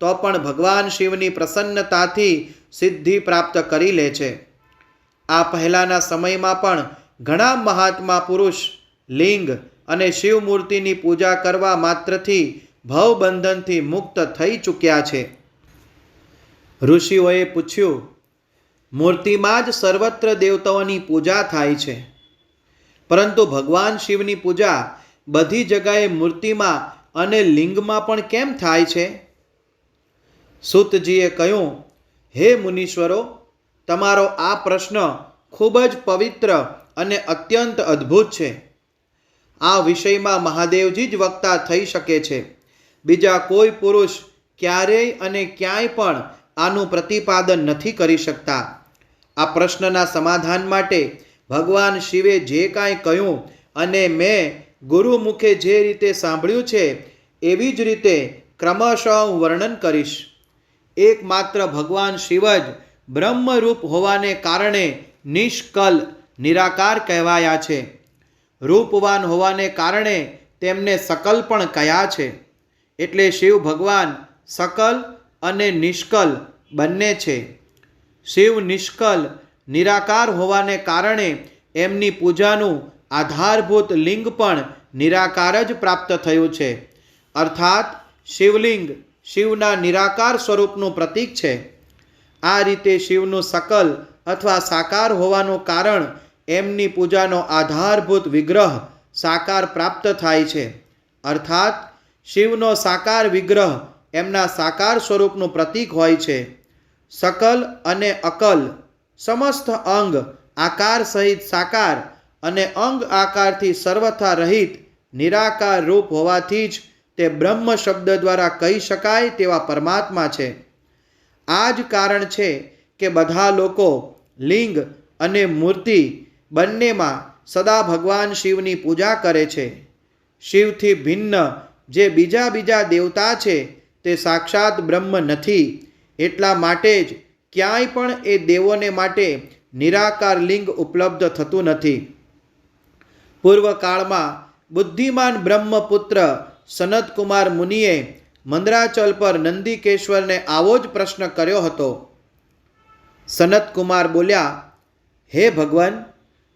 તો પણ ભગવાન શિવની પ્રસન્નતાથી સિદ્ધિ પ્રાપ્ત કરી લે છે. આ પહેલાંના સમયમાં પણ ઘણા મહાત્મા પુરુષ લિંગ અને શિવ મૂર્તિની પૂજા કરવા માત્રથી ભવબંધનથી મુક્ત થઈ ચૂક્યા છે. ઋષિઓએ પૂછ્યું, મૂર્તિમાં જ સર્વત્ર દેવતાઓની પૂજા થાય છે, પરંતુ ભગવાન શિવની પૂજા બધી જગાએ મૂર્તિમાં અને લિંગમાં પણ કેમ થાય છે? સૂતજીએ કહ્યું, હે મુનીશ્વરો, તમારો આ પ્રશ્ન ખૂબ જ પવિત્ર અને અત્યંત અદ્ભુત છે. આ વિષયમાં મહાદેવજી જ વક્તા થઈ શકે છે. બીજા કોઈ પુરુષ ક્યારેય અને ક્યાંય પણ આનું પ્રતિપાદન નથી કરી શકતા. આ પ્રશ્નના સમાધાન માટે ભગવાન શિવે જે કાંઈ કહ્યું અને મેં ગુરુ મુખે જે રીતે સાંભળ્યું છે એવી જ રીતે ક્રમશઃ હું વર્ણન કરીશ. એકમાત્ર ભગવાન શિવ જ બ્રહ્મરૂપ હોવાને કારણે નિષ્કલ નિરાકાર કહેવાયા છે. રૂપવાન હોવાને કારણે તેમને સકલ પણ કહ્યા છે. એટલે શિવ ભગવાન સકલ અને નિષ્કલ બંને છે. શિવ નિષ્કલ નિરાકાર હોવાને કારણે એમની પૂજાનું આધારભૂત લિંગ પણ નિરાકાર જ પ્રાપ્ત થયું છે. અર્થાત શિવલિંગ શિવના નિરાકાર સ્વરૂપનું પ્રતીક છે. આ રીતે શિવનું સકલ અથવા સાકાર હોવાનું કારણ એમની પૂજાનો આધારભૂત વિગ્રહ સાકાર પ્રાપ્ત થાય છે. અર્થાત શિવનો સાકાર વિગ્રહ એમના સાકાર સ્વરૂપનું પ્રતીક હોય છે. સકલ અને અકલ સમસ્ત અંગ આકાર સહિત સાકાર અને અંગ આકારથી સર્વથા રહિત નિરાકાર રૂપ હોવાથી જ તે બ્રહ્મ શબ્દ દ્વારા કહી શકાય તેવા પરમાત્મા છે. આ જ કારણ છે કે બધા લોકો લિંગ અને મૂર્તિ બંનેમાં સદા ભગવાન શિવની પૂજા કરે છે. શિવથી ભિન્ન જે બીજા દેવતા છે તે સાક્ષાત બ્રહ્મ નથી. એટલા માટે જ ક્યાંય પણ એ દેવોને માટે નિરાકાર લિંગ ઉપલબ્ધ થતું નથી. પૂર્વકાળમાં બુદ્ધિમાન બ્રહ્મપુત્ર સનતકુમાર મુનિએ મંદરાચલ પર નંદિકેશ્વરને આવો જ પ્રશ્ન કર્યો હતો. સનતકુમાર બોલ્યા, હે ભગવાન,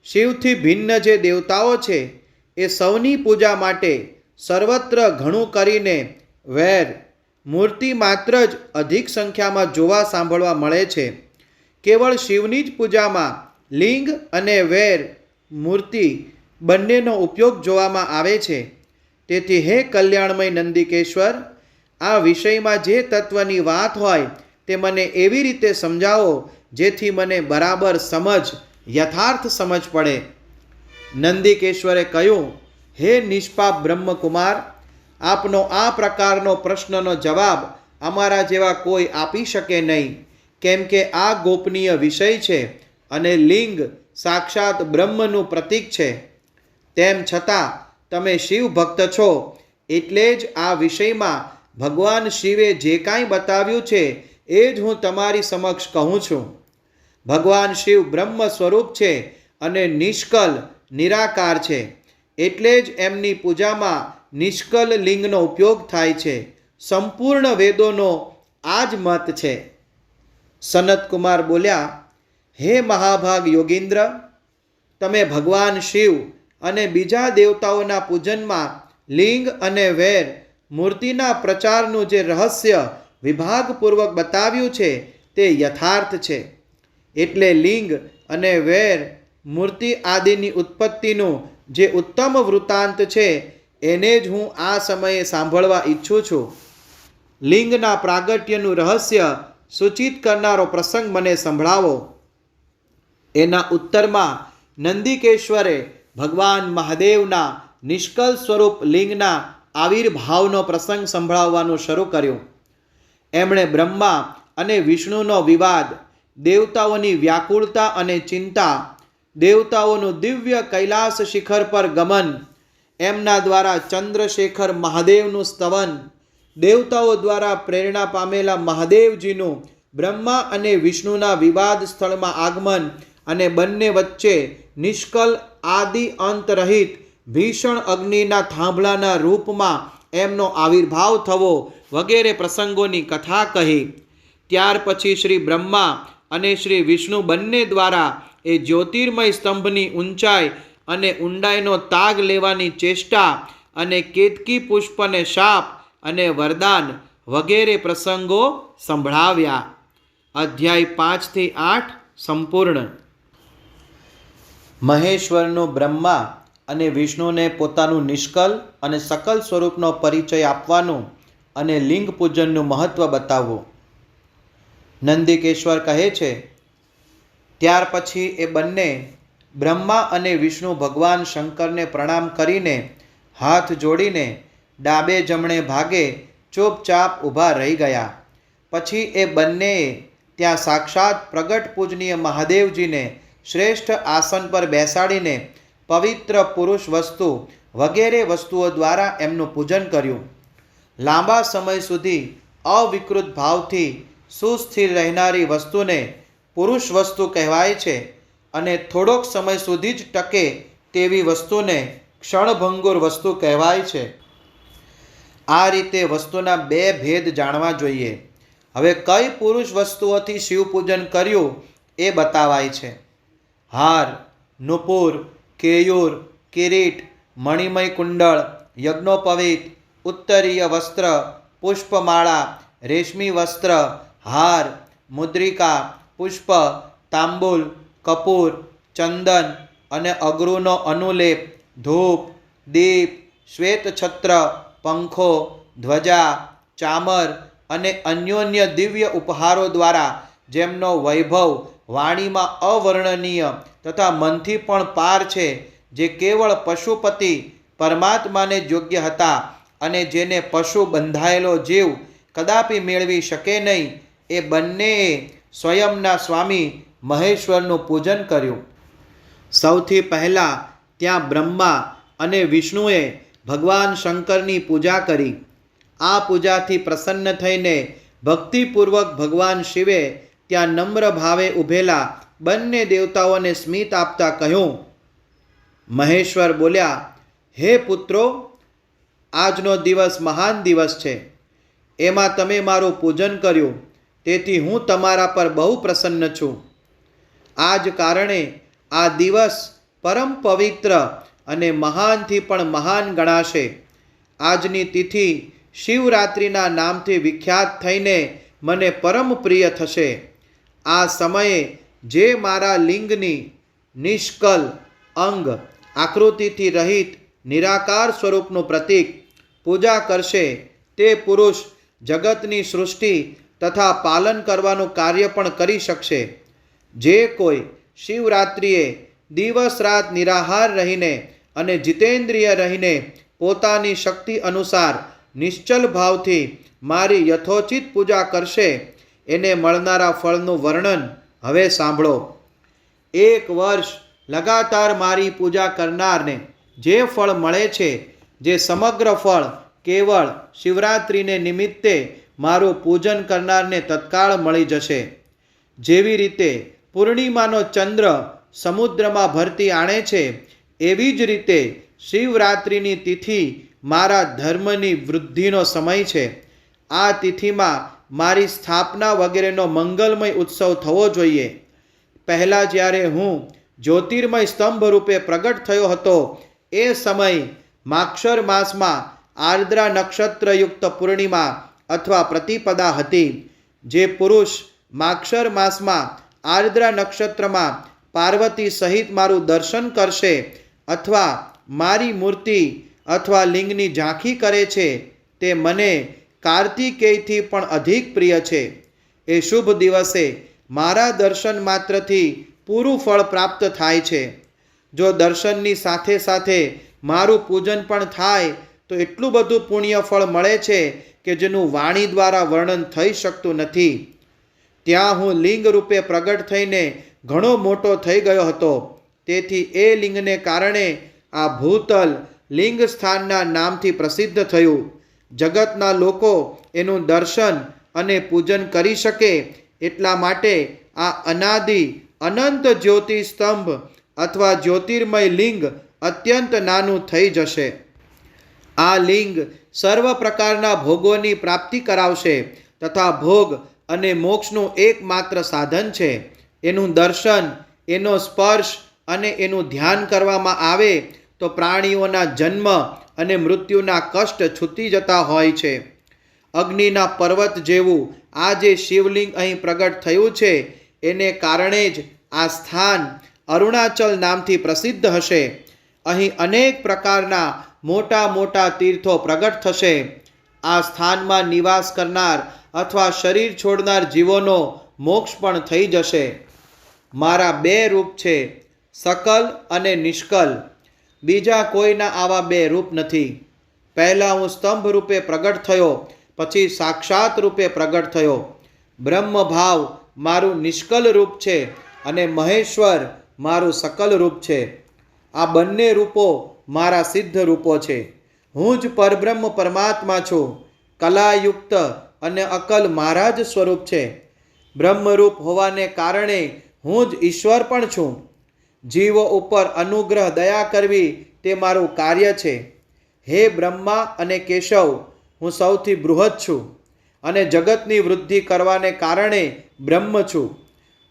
શિવથી ભિન્ન જે દેવતાઓ છે એ સૌની પૂજા માટે સર્વત્ર ઘણું કરીને વેર મૂર્તિ માત્ર જ અધિક સંખ્યામાં જોવા સાંભળવા મળે છે. કેવળ શિવની જ પૂજામાં લિંગ અને વેર મૂર્તિ બંનેનો ઉપયોગ જોવામાં આવે છે. તેથી હે કલ્યાણમય નંદિકેશ્વર, આ વિષયમાં જે તત્વની વાત હોય તે મને એવી રીતે સમજાવો જેથી મને બરાબર યથાર્થ સમજ પડે. નંદિકેશ્વરે કહ્યું, હે નિષ્પાપ બ્રહ્મકુમાર, આપનો આ પ્રકારનો પ્રશ્નનો જવાબ અમારા જેવા કોઈ આપી શકે નહીં, કેમ કે આ ગોપનીય વિષય છે અને લિંગ સાક્ષાત બ્રહ્મનું પ્રતીક છે. તેમ છતાં તમે શિવ ભક્ત છો એટલે જ આ વિષયમાં ભગવાન શિવે જે કાંઈ બતાવ્યું છે એ જ હું તમારી સમક્ષ કહું છું. ભગવાન શિવ બ્રહ્મ સ્વરૂપ છે અને નિષ્કલ નિરાકાર છે. એટલે જ એમની પૂજામાં નિષ્કલ લિંગનો ઉપયોગ થાય છે. સંપૂર્ણ વેદોનો આ જ મત છે. સનતકુમાર બોલ્યા, હે મહાભાગ યોગીન્દ્ર, તમે ભગવાન શિવ અને બીજા દેવતાઓના પૂજનમાં લિંગ અને વેર મૂર્તિના પ્રચારનું જે રહસ્ય વિભાગપૂર્વક બતાવ્યું છે તે યથાર્થ છે. એટલે લિંગ અને વેર મૂર્તિ આદિની ઉત્પત્તિનું જે ઉત્તમ વૃત્તાંત છે એને જ હું આ સમયે સાંભળવા ઈચ્છું છું. લિંગના પ્રાગટ્યનું રહસ્ય સૂચિત કરનારો પ્રસંગ મને સંભળાવો. એના ઉત્તરમાં નંદિકેશ્વરે ભગવાન મહાદેવના નિષ્કલ સ્વરૂપ લિંગના આવિર્ભાવનો પ્રસંગ સંભળાવવાનું શરૂ કર્યું. એમણે બ્રહ્મા અને વિષ્ણુનો વિવાદ, દેવતાઓની વ્યાકુળતા અને ચિંતા, દેવતાઓનું દિવ્ય કૈલાસ શિખર પર ગમન, એમના દ્વારા ચંદ્રશેખર મહાદેવનું સ્તવન, દેવતાઓ દ્વારા પ્રેરણા પામેલા મહાદેવજીનું બ્રહ્મા અને વિષ્ણુના વિવાદ સ્થળમાં આગમન અને બંને વચ્ચે નિષ્કલ આદિ અંત રહિત ભીષણ અગ્નિના થાંભલાના રૂપમાં એમનો આવિર્ભાવ થવો વગેરે પ્રસંગોની કથા કહી. ત્યાર પછી શ્રી બ્રહ્મા અને શ્રી વિષ્ણુ બંને દ્વારા એ જ્યોતિર્મય સ્તંભની ઊંચાઈ અને ઊંડાઈનો તાગ લેવાની ચેષ્ટા અને કેતકી પુષ્પને શાપ અને વરદાન વગેરે પ્રસંગો સંભળાવ્યા. અધ્યાય 5-8 સંપૂર્ણ. મહેશ્વરનું બ્રહ્મા અને વિષ્ણુને પોતાનું નિષ્કલ અને સકલ સ્વરૂપનો પરિચય આપવાનું અને લિંગ પૂજનનું મહત્વ બતાવવું. નંદિકેશ્વર કહે છે, ત્યાર પછી એ બંને બ્રહ્મા અને વિષ્ણુ ભગવાન શંકરને પ્રણામ કરીને હાથ જોડીને ડાબે જમણે ભાગે ચૂપચાપ ઊભા રહી ગયા. પછી એ બંનેએ ત્યાં સાક્ષાત પ્રગટ પૂજનીય મહાદેવજીને શ્રેષ્ઠ આસન પર બેસાડીને પવિત્ર પુરુષ વસ્તુ વગેરે વસ્તુઓ દ્વારા એમનું પૂજન કર્યું. લાંબા સમય સુધી અવિકૃત ભાવથી સુસ્થિર રહેનારી વસ્તુને પુરુષ વસ્તુ કહેવાય છે અને થોડોક સમય સુધી જ ટકે તેવી વસ્તુને ક્ષણભંગુર વસ્તુ કહેવાય છે. આ રીતે વસ્તુના બે ભેદ જાણવા જોઈએ. હવે કઈ પુરુષ વસ્તુઓથી શિવપૂજન કર્યું એ બતાવાય છે. હાર, નુપુર, કેયુર, કિરીટ, મણિમય કુંડળ, યજ્ઞોપવિત, ઉત્તરીય વસ્ત્ર, પુષ્પમાળા, રેશમી વસ્ત્ર, હાર, મુદ્રિકા, પુષ્પ, તાંબુલ, કપૂર, ચંદન અને અગરુનો અનુલેપ, ધૂપ, દીપ, શ્વેતછત્ર, પંખો, ધ્વજા, ચામર અને અન્યોન્ય દિવ્ય ઉપહારો દ્વારા જેમનો વૈભવ વાણીમાં અવર્ણનીય તથા મનથી પણ પાર છે, જે કેવળ પશુપતિ પરમાત્માને જ યોગ્ય હતા અને જેને પશુ બંધાયેલો જીવ કદાપી મેળવી શકે નહીં, એ બંનેએ સ્વયંના સ્વામી મહેશ્વરનું પૂજન કર્યું. સૌથી પહેલાં ત્યાં બ્રહ્મા અને વિષ્ણુએ ભગવાન શંકરની પૂજા કરી. આ પૂજાથી પ્રસન્ન થઈને ભક્તિપૂર્વક ભગવાન શિવે ત્યાં નમ્ર ભાવે ઊભેલા બંને દેવતાઓને સ્મિત આપતા કહ્યું. મહેશ્વર બોલ્યા, હે પુત્રો, આજનો દિવસ મહાન દિવસ છે. એમાં તમે મારું પૂજન કર્યું, તેથી હું તમારા પર બહુ પ્રસન્ન છું. આ જ કારણે આ દિવસ પરમ પવિત્ર અને મહાનથી પણ મહાન ગણાશે. આજની તિથિ શિવરાત્રિના નામથી વિખ્યાત થઈને મને પરમ પ્રિય થશે. આ સમયે જે મારા લિંગની નિષ્કલ અંગ આકૃતિથી રહિત નિરાકાર સ્વરૂપનું પ્રતીક પૂજા કરશે તે પુરુષ જગતની સૃષ્ટિ તથા પાલન કરવાનું કાર્ય પણ કરી શકશે. જે કોઈ શિવરાત્રિએ દિવસ રાત નિરાહાર રહીને અને જીતેન્દ્રિય રહીને પોતાની શક્તિ અનુસાર નિશ્ચલ ભાવથી મારી યથોચિત પૂજા કરશે, એને મળનારા ફળનું વર્ણન હવે સાંભળો. 1 વર્ષ લગાતાર મારી પૂજા કરનારને જે ફળ મળે છે, જે સમગ્ર ફળ કેવળ શિવરાત્રિને નિમિત્તે મારું પૂજન કરનારને તત્કાળ મળી જશે. જેવી રીતે પૂર્ણિમાનો ચંદ્ર સમુદ્રમાં ભરતી આણે છે, એવી જ રીતે શિવરાત્રિની તિથિ મારા ધર્મની વૃદ્ધિનો સમય છે. આ તિથિમાં મારી સ્થાપના વગેરેનો મંગલમય ઉત્સવ થવો જોઈએ. પહેલાં જ્યારે હું જ્યોતિર્મય સ્તંભ રૂપે પ્રગટ થયો હતો, એ સમય માક્ષર માસમાં આર્દ્રા નક્ષત્રયુક્ત પૂર્ણિમા અથવા પ્રતિપદા હતી. જે પુરુષ માક્ષર માસમાં આર્દ્રા નક્ષત્રમાં પાર્વતી સહિત મારું દર્શન કરશે અથવા મારી મૂર્તિ અથવા લિંગની ઝાંખી કરે છે તે મને કાર્તિકેયથી પણ અધિક પ્રિય છે. એ શુભ દિવસે મારા દર્શન માત્રથી પૂરું ફળ પ્રાપ્ત થાય છે. જો દર્શનની સાથે સાથે મારું પૂજન પણ થાય તો એટલું બધું પુણ્ય ફળ મળે છે કે જેનું વાણી દ્વારા વર્ણન થઈ શકતું નથી. ત્યાં હું લિંગ રૂપે પ્રગટ થઈને ઘણો મોટો થઈ ગયો હતો. તેથી એ લિંગને કારણે આ ભૂતલ લિંગ સ્થાનના નામથી પ્રસિદ્ધ થયું. જગતના લોકો એનું દર્શન અને પૂજન કરી શકે એટલા માટે આ અનાદિ અનંત જ્યોતિ સ્તંભ અથવા જ્યોતિર્મય લિંગ અત્યંત નાનું થઈ જશે. આ લિંગ સર્વ પ્રકારના ભોગોની પ્રાપ્તિ કરાવશે તથા ભોગ અને મોક્ષનું એકમાત્ર સાધન છે. એનું દર્શન, એનો સ્પર્શ અને એનું ધ્યાન કરવામાં આવે તો પ્રાણીઓના જન્મ અને મૃત્યુના કષ્ટ છૂટી જતા હોય છે. અગ્નિના પર્વત જેવું આ જે શિવલિંગ અહીં પ્રગટ થયું છે એને કારણે જ આ સ્થાન અરુણાચલ નામથી પ્રસિદ્ધ હશે. અહીં અનેક પ્રકારના મોટા મોટા તીર્થો પ્રગટ થશે. આ સ્થાનમાં નિવાસ કરનાર અથવા શરીર છોડનાર જીવોનો મોક્ષ પણ થઈ જશે. મારા બે રૂપ છે, સકલ અને નિષ્કલ. બીજા કોઈના આવા બે રૂપ નથી. પહેલાં હું સ્તંભ રૂપે પ્રગટ થયો, પછી સાક્ષાત રૂપે પ્રગટ થયો. બ્રહ્મ ભાવ મારું નિષ્કલ રૂપ છે અને મહેશ્વર મારું સકલ રૂપ છે. આ બંને રૂપો મારા સિદ્ધ રૂપો છે. હું જ પરબ્રહ્મ પરમાત્મા છું. કલાયુક્ત અને અકલ મારા જ સ્વરૂપ છે. બ્રહ્મરૂપ હોવાને કારણે હું જ ઈશ્વર પણ છું. જીવો ઉપર અનુગ્રહ દયા કરવી તે મારું કાર્ય છે. હે બ્રહ્મા અને કેશવ, હું સૌથી બૃહદ છું અને જગતની વૃદ્ધિ કરવાને કારણે બ્રહ્મ છું.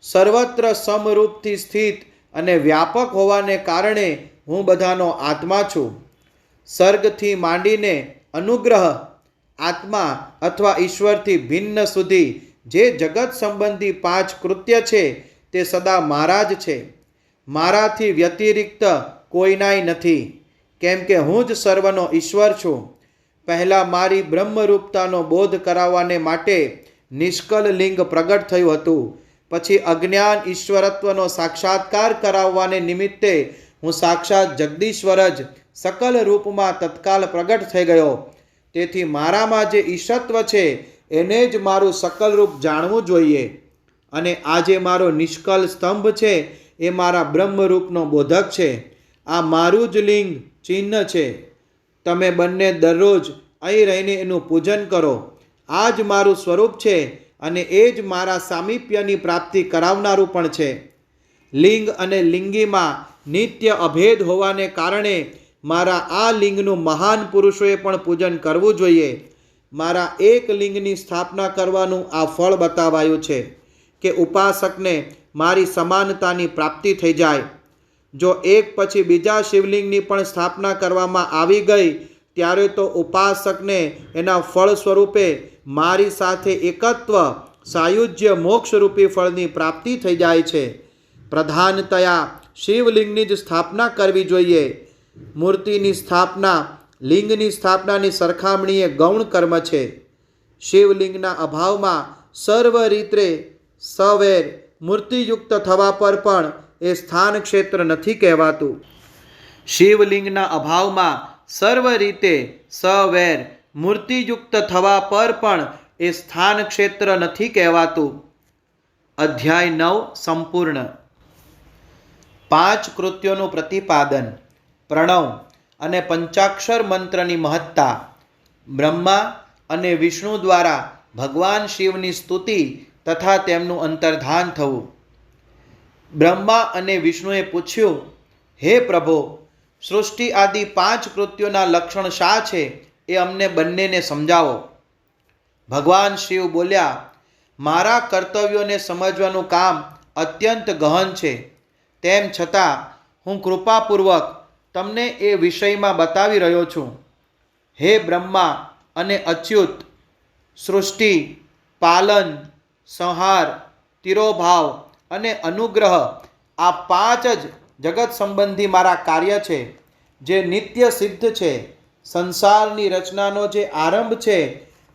સર્વત્ર સમરૂપથી સ્થિત અને વ્યાપક હોવાને કારણે હું બધાનો આત્મા છું. સર્ગથી માંડીને અનુગ્રહ, આત્મા અથવા ઈશ્વરથી ભિન્ન સુધી જે જગત સંબંધી 5 કૃત્ય છે તે સદા મારા જ છે. મારાથી વ્યતિરિક્ત કોઈનાય નથી, કેમ કે હું જ સર્વનો ઈશ્વર છું. પહેલાં મારી બ્રહ્મરૂપતાનો બોધ કરાવવાને માટે નિષ્કલ લિંગ પ્રગટ થયું હતું. પછી અજ્ઞાન ઈશ્વરત્વનો સાક્ષાત્કાર કરાવવાને નિમિત્તે હું સાક્ષાત જગદીશ્વર જ સકલ રૂપમાં તત્કાલ પ્રગટ થઈ ગયો. તેથી મારામાં જે ઈશત્વ છે એને જ મારું સકલ રૂપ જાણવું જોઈએ. અને આ જે મારો નિષ્કલ સ્તંભ છે એ મારા બ્રહ્મરૂપનો બોધક છે. આ મારું જ લિંગ ચિહ્ન છે. તમે બંને દરરોજ અહીં રહીને એનું પૂજન કરો. આ જ મારું સ્વરૂપ છે અને એ જ મારા સામીપ્યની પ્રાપ્તિ કરાવનારું પણ છે. લિંગ અને લિંગીમાં નિત્ય અભેદ હોવાને કારણે મારા આ લિંગનું મહાન પુરુષોએ પણ પૂજન કરવું જોઈએ. મારા એક લિંગની સ્થાપના કરવાનું આ ફળ બતાવાયું છે કે ઉપાસકને મારી સમાનતાની પ્રાપ્તિ થઈ જાય. જો એક પછી બીજા શિવલિંગની પણ સ્થાપના કરવામાં આવી ગઈ ત્યારે તો ઉપાસકને એના ફળ સ્વરૂપે મારી સાથે એકત્વ સાયુજ્ય મોક્ષરૂપી ફળની પ્રાપ્તિ થઈ જાય છે. પ્રધાનતયા શિવલિંગની જ સ્થાપના કરવી જોઈએ. મૂર્તિની સ્થાપના લિંગની સ્થાપનાની સરખામણીએ ગૌણ કર્મ છે. શિવલિંગના અભાવમાં સર્વ રીતે સવેર મૂર્તિયુક્ત થવા પર પણ એ સ્થાન ક્ષેત્ર નથી કહેવાતું. શિવલિંગના અભાવમાં સર્વ રીતે સવેર મૂર્તિયુક્ત થવા પર પણ એ સ્થાન ક્ષેત્ર નથી કહેવાતું. અધ્યાય 9 સંપૂર્ણ. 5 કૃત્યોનું પ્રતિપાદન, પ્રણવ અને પંચાક્ષર મંત્રની મહત્તા, બ્રહ્મા અને વિષ્ણુ દ્વારા ભગવાન શિવની સ્તુતિ તથા તેમનું અંતર્ધાન થવું. બ્રહ્મા અને વિષ્ણુએ પૂછ્યું, હે પ્રભો, સૃષ્ટિ આદિ 5 કૃત્યોના લક્ષણ શા છે એ અમને બંનેને સમજાવો. ભગવાન શિવ બોલ્યા, મારા કર્તવ્યોને સમજવાનું કામ અત્યંત ગહન છે. તેમ છતાં હું કૃપાપૂર્વક તમને એ વિષયમાં બતાવી રહ્યો છું. હે બ્રહ્મા અને અચ્યુત, સૃષ્ટિ, પાલન, સંહાર, તિરોભાવ અને અનુગ્રહ આ 5 જ જગત સંબંધી મારા કાર્ય છે, જે નિત્ય સિદ્ધ છે. સંસારની રચનાનો જે આરંભ છે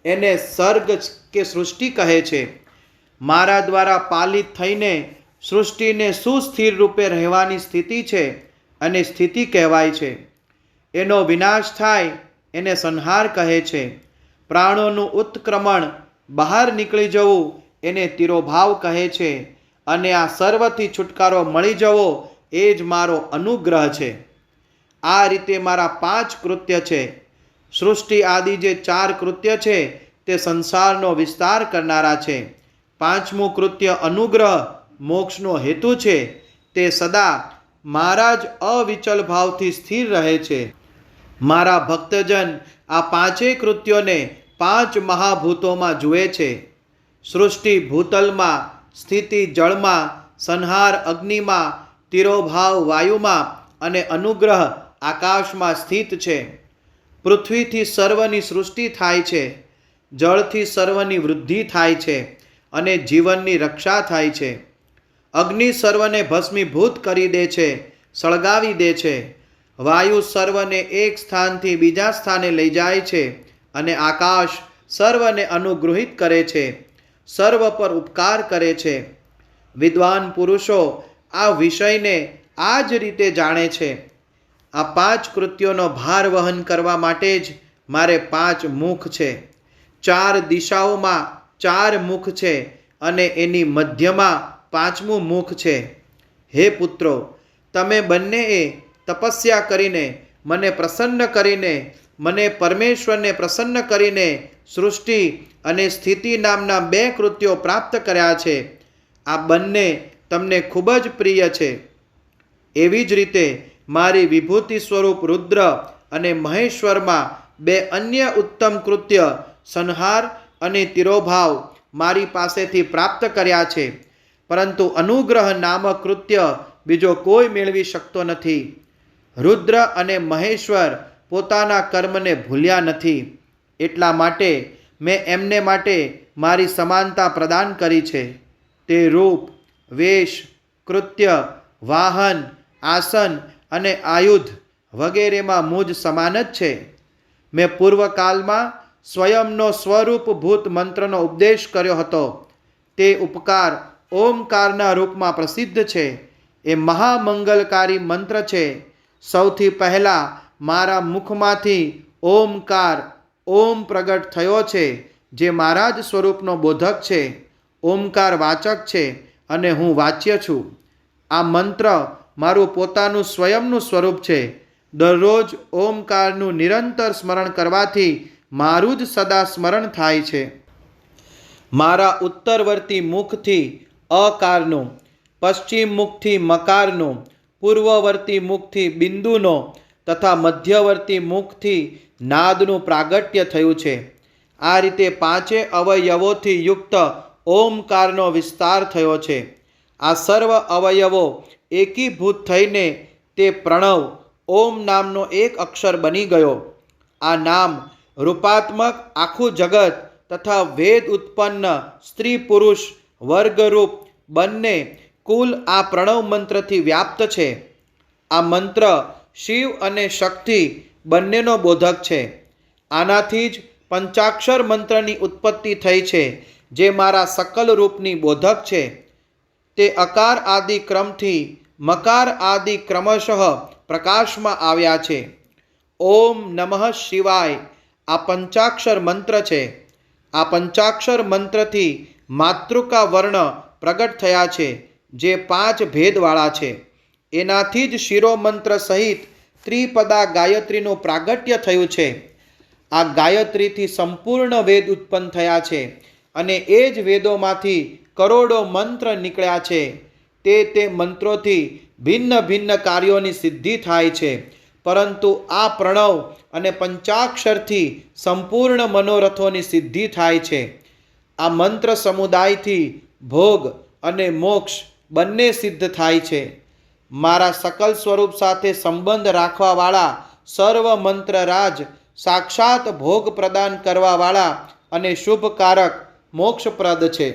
એને સર્ગ કે સૃષ્ટિ કહે છે. મારા દ્વારા પાલિત થઈને સૃષ્ટિને સુસ્થિર રૂપે રહેવાની સ્થિતિ છે અને સ્થિતિ કહેવાય છે. એનો વિનાશ થાય એને સંહાર કહે છે. પ્રાણોનું ઉત્ક્રમણ, બહાર નીકળી જવું એને તિરોભાવ કહે છે. અને આ સર્વથી છુટકારો મળી જવો એ જ મારો અનુગ્રહ છે. આ રીતે મારા 5 કૃત્ય છે. સૃષ્ટિ આદિ જે 4 કૃત્ય છે તે સંસારનો વિસ્તાર કરનારા છે. 5મું કૃત્ય અનુગ્રહ મોક્ષનો હેતુ છે. તે સદા મારા જ અવિચલ ભાવથી સ્થિર રહે છે. મારા ભક્તજન આ 5 કૃત્યોને 5 મહાભૂતોમાં જુએ છે. સૃષ્ટિ ભૂતલમાં, સ્થિતિ જળમાં, સંહાર અગ્નિમાં, તિરોભાવ વાયુમાં અને અનુગ્રહ આકાશમાં સ્થિત છે. પૃથ્વીથી સર્વની સૃષ્ટિ થાય છે, જળથી સર્વની વૃદ્ધિ થાય છે અને જીવનની રક્ષા થાય છે. અગ્નિ સર્વને ભસ્મીભૂત કરી દે છે, સળગાવી દે છે. વાયુ સર્વને એક સ્થાનથી બીજા સ્થાને લઈ જાય છે અને આકાશ સર્વને અનુગૃહિત કરે છે, સર્વ પર ઉપકાર કરે છે. વિદ્વાન પુરુષો આ વિષયને આ જ રીતે જાણે છે. આ 5 કૃત્યોનો ભાર વહન કરવા માટે જ મારે 5 મુખ છે. 4 દિશાઓમાં 4 મુખ છે અને એની મધ્યમાં 5મું મુખ છે. હે પુત્રો, તમે બંનેએ તપસ્યા કરીને મને પ્રસન્ન કરીને, મને પરમેશ્વરને પ્રસન્ન કરીને સૃષ્ટિ અને સ્થિતિ નામના 2 કૃત્યો પ્રાપ્ત કર્યા છે. આ બંને તમને ખૂબ જ પ્રિય છે. એવી જ રીતે મારી વિભૂતિ સ્વરૂપ રુદ્ર અને મહેશ્વરમાં 2 અન્ય ઉત્તમ કૃત્ય સંહાર અને તિરોભાવ મારી પાસેથી પ્રાપ્ત કર્યા છે. પરંતુ અનુગ્રહ નામક કૃત્ય બીજો કોઈ મેળવી શકતો નથી. રુદ્ર અને મહેશ્વર પોતાના કર્મને ભૂલ્યા નથી. એટલા માટે મેં એમને માટે મારી સમાનતા પ્રદાન કરી છે. તે રૂપ, વેશ, કૃત્ય, વાહન, આસન અને આયુધ વગેરેમાં મુજ સમાન જ છે. મેં પૂર્વકાલમાં સ્વયંનો સ્વરૂપભૂત મંત્રનો ઉપદેશ કર્યો હતો. તે ઉપકાર ઓમકારના રૂપમાં પ્રસિદ્ધ છે. એ મહામંગલકારી મંત્ર છે. સૌથી પહેલાં મારા મુખમાંથી ઓમકાર, ઓમ પ્રગટ થયો છે, જે મારા જ સ્વરૂપનો બોધક છે, ઓમકાર વાચક છે અને હું વાચ્ય છું. આ મંત્ર મારું પોતાનું સ્વયંનું સ્વરૂપ છે. દરરોજ ઓમકારનું નિરંતર સ્મરણ કરવાથી મારું જ સદા સ્મરણ થાય છે. મારા ઉત્તરવર્તી મુખથી અકારનું, પશ્ચિમ મુખથી મકારનું, પૂર્વવર્તી મુખથી બિંદુનો તથા મધ્યવર્તી મુખથી નાદનું પ્રાગટ્ય થયું છે. આ રીતે 5 અવયવોથી યુક્ત ઓમકારનો વિસ્તાર થયો છે. આ સર્વ અવયવો એકીભૂત થઈને તે પ્રણવ ઓમ નામનો એક અક્ષર બની ગયો. આ નામ રૂપાત્મક આખું જગત તથા વેદ ઉત્પન્ન સ્ત્રી પુરુષ વર્ગરૂપ બંને કુલ આ પ્રણવ મંત્રથી વ્યાપ્ત છે. આ મંત્ર શિવ અને શક્તિ બંનેનો બોધક છે. આનાથી જ પંચાક્ષર મંત્રની ઉત્પત્તિ થઈ છે, જે મારા સકલ રૂપની બોધક છે. તે અકાર આદિ ક્રમથી મકાર આદિ ક્રમશઃ પ્રકાશમાં આવ્યા છે. ઓમ નમઃ શિવાય આ પંચાક્ષર મંત્ર છે. આ પંચાક્ષર મંત્રથી માતૃકા વર્ણ પ્રગટ થયા છે, જે 5 ભેદવાળા છે. એનાથી જ શિરોમંત્ર સહિત ત્રિપદા ગાયત્રીનું પ્રાગટ્ય થયું છે. આ ગાયત્રીથી સંપૂર્ણ વેદ ઉત્પન્ન થયા છે અને એ જ વેદોમાંથી કરોડો મંત્ર નીકળ્યા છે. તે મંત્રોથી ભિન્ન ભિન્ન કાર્યોની સિદ્ધિ થાય છે. પરંતુ આ પ્રણવ અને પંચાક્ષરથી સંપૂર્ણ મનોરથોની સિદ્ધિ થાય છે. આ મંત્ર સમુદાયથી ભોગ અને મોક્ષ બંને સિદ્ધ થાય છે. મારા સકલ સ્વરૂપ સાથે સંબંધ રાખવાવાળા સર્વ મંત્રરાજ, સાક્ષાત ભોગ પ્રદાન કરવાવાળા અને શુભકારક મોક્ષપ્રદ છે.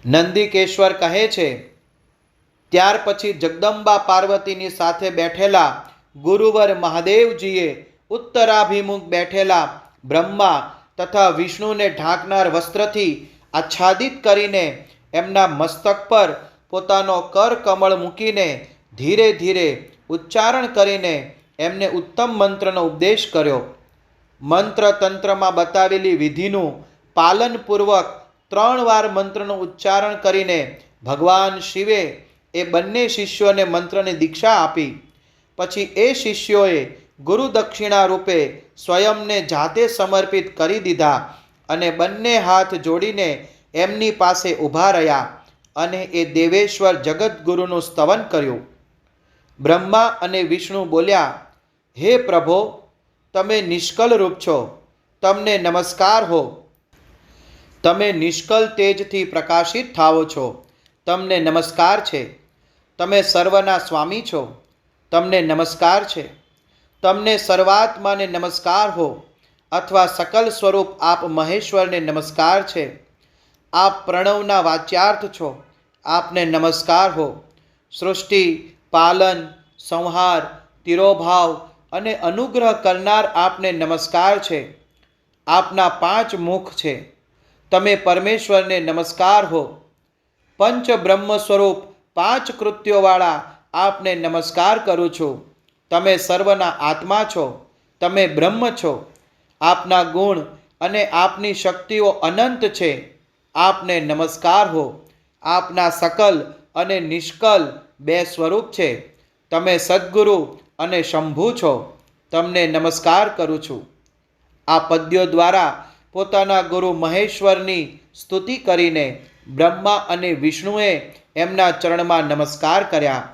નંદિકેશ્વર કહે છે, ત્યાર પછી જગદંબા પાર્વતીની સાથે બેઠેલા ગુરુવર મહાદેવજીએ ઉત્તરાભિમુખ બેઠેલા બ્રહ્મા તથા વિષ્ણુને ઢાંકનાર વસ્ત્રથી આચ્છાદિત કરીને એમના મસ્તક પર પોતાનો કર કમળ મૂકીને ધીરે ધીરે ઉચ્ચારણ કરીને એમને ઉત્તમ મંત્રનો ઉપદેશ કર્યો. મંત્ર તંત્રમાં બતાવેલી વિધિનું પાલનપૂર્વક 3 વાર મંત્રનું ઉચ્ચારણ કરીને ભગવાન શિવે એ બંને શિષ્યોને મંત્રની દીક્ષા આપી. પછી એ શિષ્યોએ ગુરુ દક્ષિણા રૂપે સ્વયંને જાતે સમર્પિત કરી દીધા અને બંને હાથ જોડીને એમની પાસે ઊભા રહ્યા અને એ દેવેશ્વર જગતગુરુનું સ્તવન કર્યું. બ્રહ્મા અને વિષ્ણુ બોલ્યા, હે પ્રભો, તમે નિષ્કલ રૂપ છો, તમને નમસ્કાર હો. તમે નિષ્કલ તેજથી પ્રકાશિત થાઓ છો, તમને નમસ્કાર છે. તમે સર્વના સ્વામી છો, તમને નમસ્કાર છે. તમને સર્વાત્માને નમસ્કાર હો, અથવા સકલ સ્વરૂપ આપ મહેશ્વરને નમસ્કાર છે. આપ પ્રણવના વાચ્યાર્થ છો, આપને નમસ્કાર હો. સૃષ્ટિ, પાલન, સંહાર, તિરોભાવ અને અનુગ્રહ કરનાર આપને નમસ્કાર છે. આપના 5 મુખ છે, તમે પરમેશ્વરને નમસ્કાર હો. પંચ બ્રહ્મ સ્વરૂપ 5 કૃત્યોવાળા આપને નમસ્કાર કરું છું. તમે સર્વના આત્મા છો, તમે બ્રહ્મ છો. આપના ગુણ અને આપની શક્તિઓ અનંત છે, આપને નમસ્કાર હો. આપના સકલ અને નિષ્કલ 2 સ્વરૂપ છે. તમે સદ્ગુરુ અને શંભુ છો, તમને નમસ્કાર કરું છું. આ પદ્યો દ્વારા પોતાના ગુરુ મહેશ્વરની સ્તુતિ કરીને બ્રહ્મા અને વિષ્ણુએ એમના ચરણમાં નમસ્કાર કર્યા.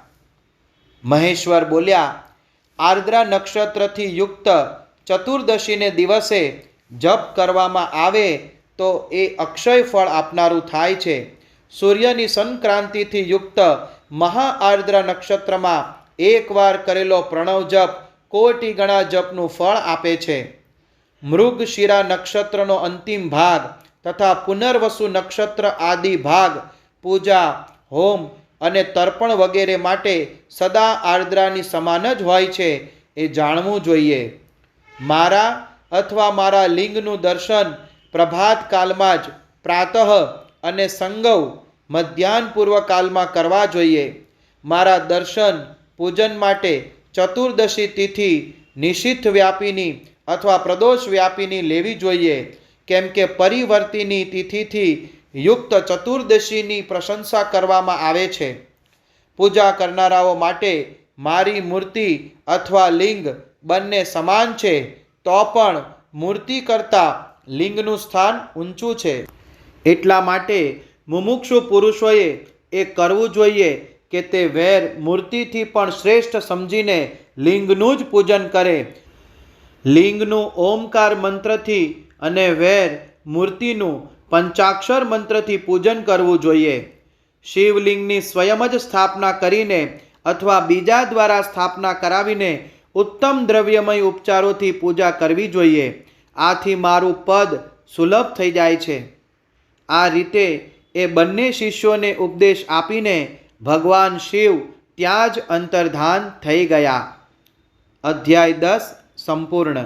મહેશ્વર બોલ્યા, આર્દ્રા નક્ષત્રથી યુક્ત ચતુર્દશીને દિવસે જપ કરવામાં આવે તો એ અક્ષય ફળ આપનારું થાય છે. સૂર્યની સંક્રાંતિથી યુક્ત મહાઆર્દ્રા નક્ષત્રમાં એકવાર કરેલો પ્રણવ જપ કોટી ગણા જપનું ફળ આપે છે. મૃગશિરા નક્ષત્રનો અંતિમ ભાગ તથા પુનર્વસુ નક્ષત્ર આદિ ભાગ પૂજા, હોમ અને તર્પણ વગેરે માટે સદા આર્દ્રાની સમાન જ હોય છે, એ જાણવું જોઈએ. મારા અથવા મારા લિંગનું દર્શન પ્રભાત કાલમાં જ, પ્રાતઃ અને સંગવ મધ્યાહન પૂર્વ કાલમાં કરવા જોઈએ. મારા દર્શન પૂજન માટે ચતુર્દશી તિથિ નિશિથ વ્યાપીની અથવા પ્રદોષ વ્યાપીની લેવી જોઈએ, કેમ કે પરિવર્તિની તિથિથી યુક્ત ચતુર્દશીની પ્રશંસા કરવામાં આવે છે. પૂજા કરનારાઓ માટે મારી મૂર્તિ અથવા લિંગ બંને સમાન છે, તો પણ મૂર્તિ કરતાં લિંગનું સ્થાન ઊંચું છે. એટલા માટે મુમુક્ષુ પુરુષોએ એ કરવું જોઈએ કે તે વેર મૂર્તિથી પણ શ્રેષ્ઠ સમજીને લિંગનું જ પૂજન કરે. લિંગનું ઓમકાર મંત્રથી અને વેર મૂર્તિનું પંચાક્ષર મંત્રથી પૂજન કરવું જોઈએ. શિવલિંગની સ્વયં જ સ્થાપના કરીને અથવા બીજા દ્વારા સ્થાપના કરાવીને ઉત્તમ દ્રવ્યમય ઉપચારોથી પૂજા કરવી જોઈએ. આથી મારું પદ સુલભ થઈ જાય છે. આ રીતે એ બંને શિષ્યોને ઉપદેશ આપીને ભગવાન શિવ ત્યાં જ અંતર્ધાન થઈ ગયા. અધ્યાય 10 સંપૂર્ણ.